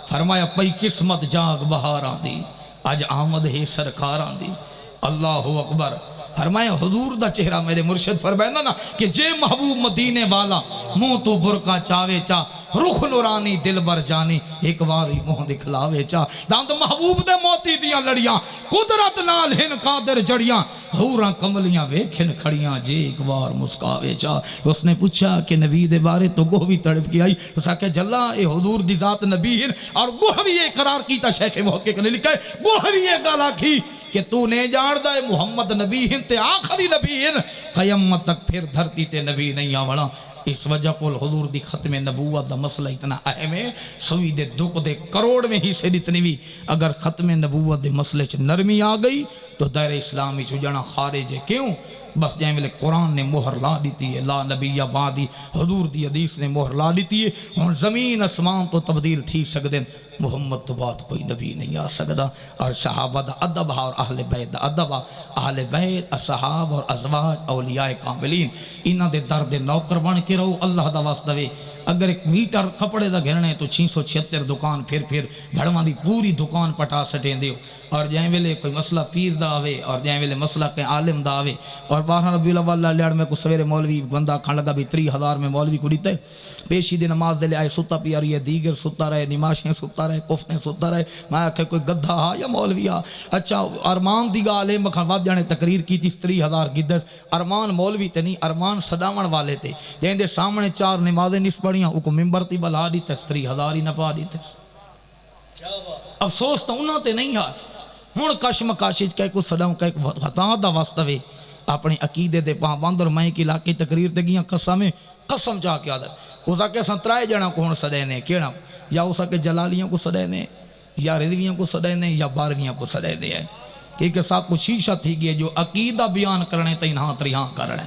فرمایا پئی قسمت جاگ بہار آندی آج آمد ہے سرکار آندی. اللہ اکبر. فرمایا حضور دا چہرہ میرے مرشد فرمائے نا کہ جے محبوب مدینے والا منہ تو برکا چاوے چا رخ نورانی دل بر جانی ایک واری منہ دکھلاوے چا. داند محبوب دے موتی دیاں لڑیاں قدرت نال ہن قادر جڑیاں حوراں کملیاں ویکھن کھڑیاں جے ایک بار مسکاوے چا. اس نے پوچھا کہ نبی دے بارے تو گوہ بھی تڑپ کی آئی. اس نے کہا جلا اے حضور دی ذات نبی ہیں اور گوہ بھی ایک قرار کیتا شیخ محقق نے لکھا ہے گوہ بھی ایک گالا کی کہ تو نے جان دا محمد نبی ہیں تے آخری نبی ہیں قیامت تک پھر دھرتی تے نبی نہیں آوڑا. اس وجہ کو حضور دی ختم نبوت دا مسئلہ اتنا اہم ہے سوئی دے دکھ دے کروڑ میں حصے اتنی بھی اگر ختم نبوت دے مسئلے چ نرمی آ گئی تو دائرہ اسلامی چ جانا خارج ہے کیوں بس جائیں ملے قرآن نے مہر لا دیتی ہے لا نبی بعدی حضور دی حدیث نے مہر لا دیتی ہے اور زمین اسمان تو تبدیل تھی سکدیں محمد تو بات کوئی نبی نہیں آ سکتا اور صحابہ دا ادب اور اہل بیت دا ادب اہل بیت اصحاب اور ازواج اولیاء کاملین انہاں دے درد نوکر بن کے رہو اللہ دا واسطہ وے اگر ایک میٹر کپڑے دا گھرنے تو 676 دکان پھر بھڑواں دی پوری دکان پٹا سٹیں دیو اور جائیں ویلے کوئی مسئلہ پیر دا آوے اور جائیں ویلے مسئلہ کوئی عالم دا آوے اور 12 ربیع الاول لیڑ میں کو سویرے مولوی بندہ کھان لگا بھی 30,000 میں مولوی کو دیتا ہے پیشی دی نماز دے لے آئے ستا پی آ رہی ہے دیگر ستا رہے نماشیں ستا رہے کفتیں ستا رہے میں آکھے کوئی گدھا ہا یا مولوی ہا اچھا ارمان دی گالے مکھان واد جانے تقریر کی تھی 30,000 گدھر ارمان مولوی تے نہیں ارمان صداون والے تے جہیں دے سامنے 4 نمازیں نس پڑیاں او کو ممبر تی بلا دیتے 30,000 ہی نپا دیتے افسوس تو انہوں تے نہیں ہے ہون کشم کاشج کہے کو صداون کہے کو خطا دا واسطہ وے اپنے عقیدے دے پاں باندر میں کی علاقے تقریر تے گیاں قسم چاہ کے عادت اسا کے سنترائے جڑا کو ہون سڑینے کیڑا یا اسا کے جلالیاں کو سڑینے یا رضویاں کو سڑینے یا بارویاں کو سڑینے ہیں کیونکہ صاحب کو شیشہ تھی گئے جو عقیدہ بیان کرنے تا انہاں تریہاں کرنے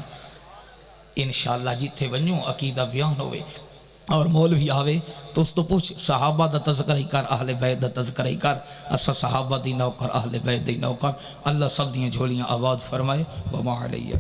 انشاءاللہ جیتے ونیوں عقیدہ بیان ہوئے اور مولوی آوے تو اس تو پوچھ صحابہ دا تذکرہ ہی کر اہل بیت دا تذکرہ ہی کر اسا صحابہ دی نوکر اہل بیت دی نوکر اللہ سب دیاں جھولیاں آباد فرمائے وما علیہ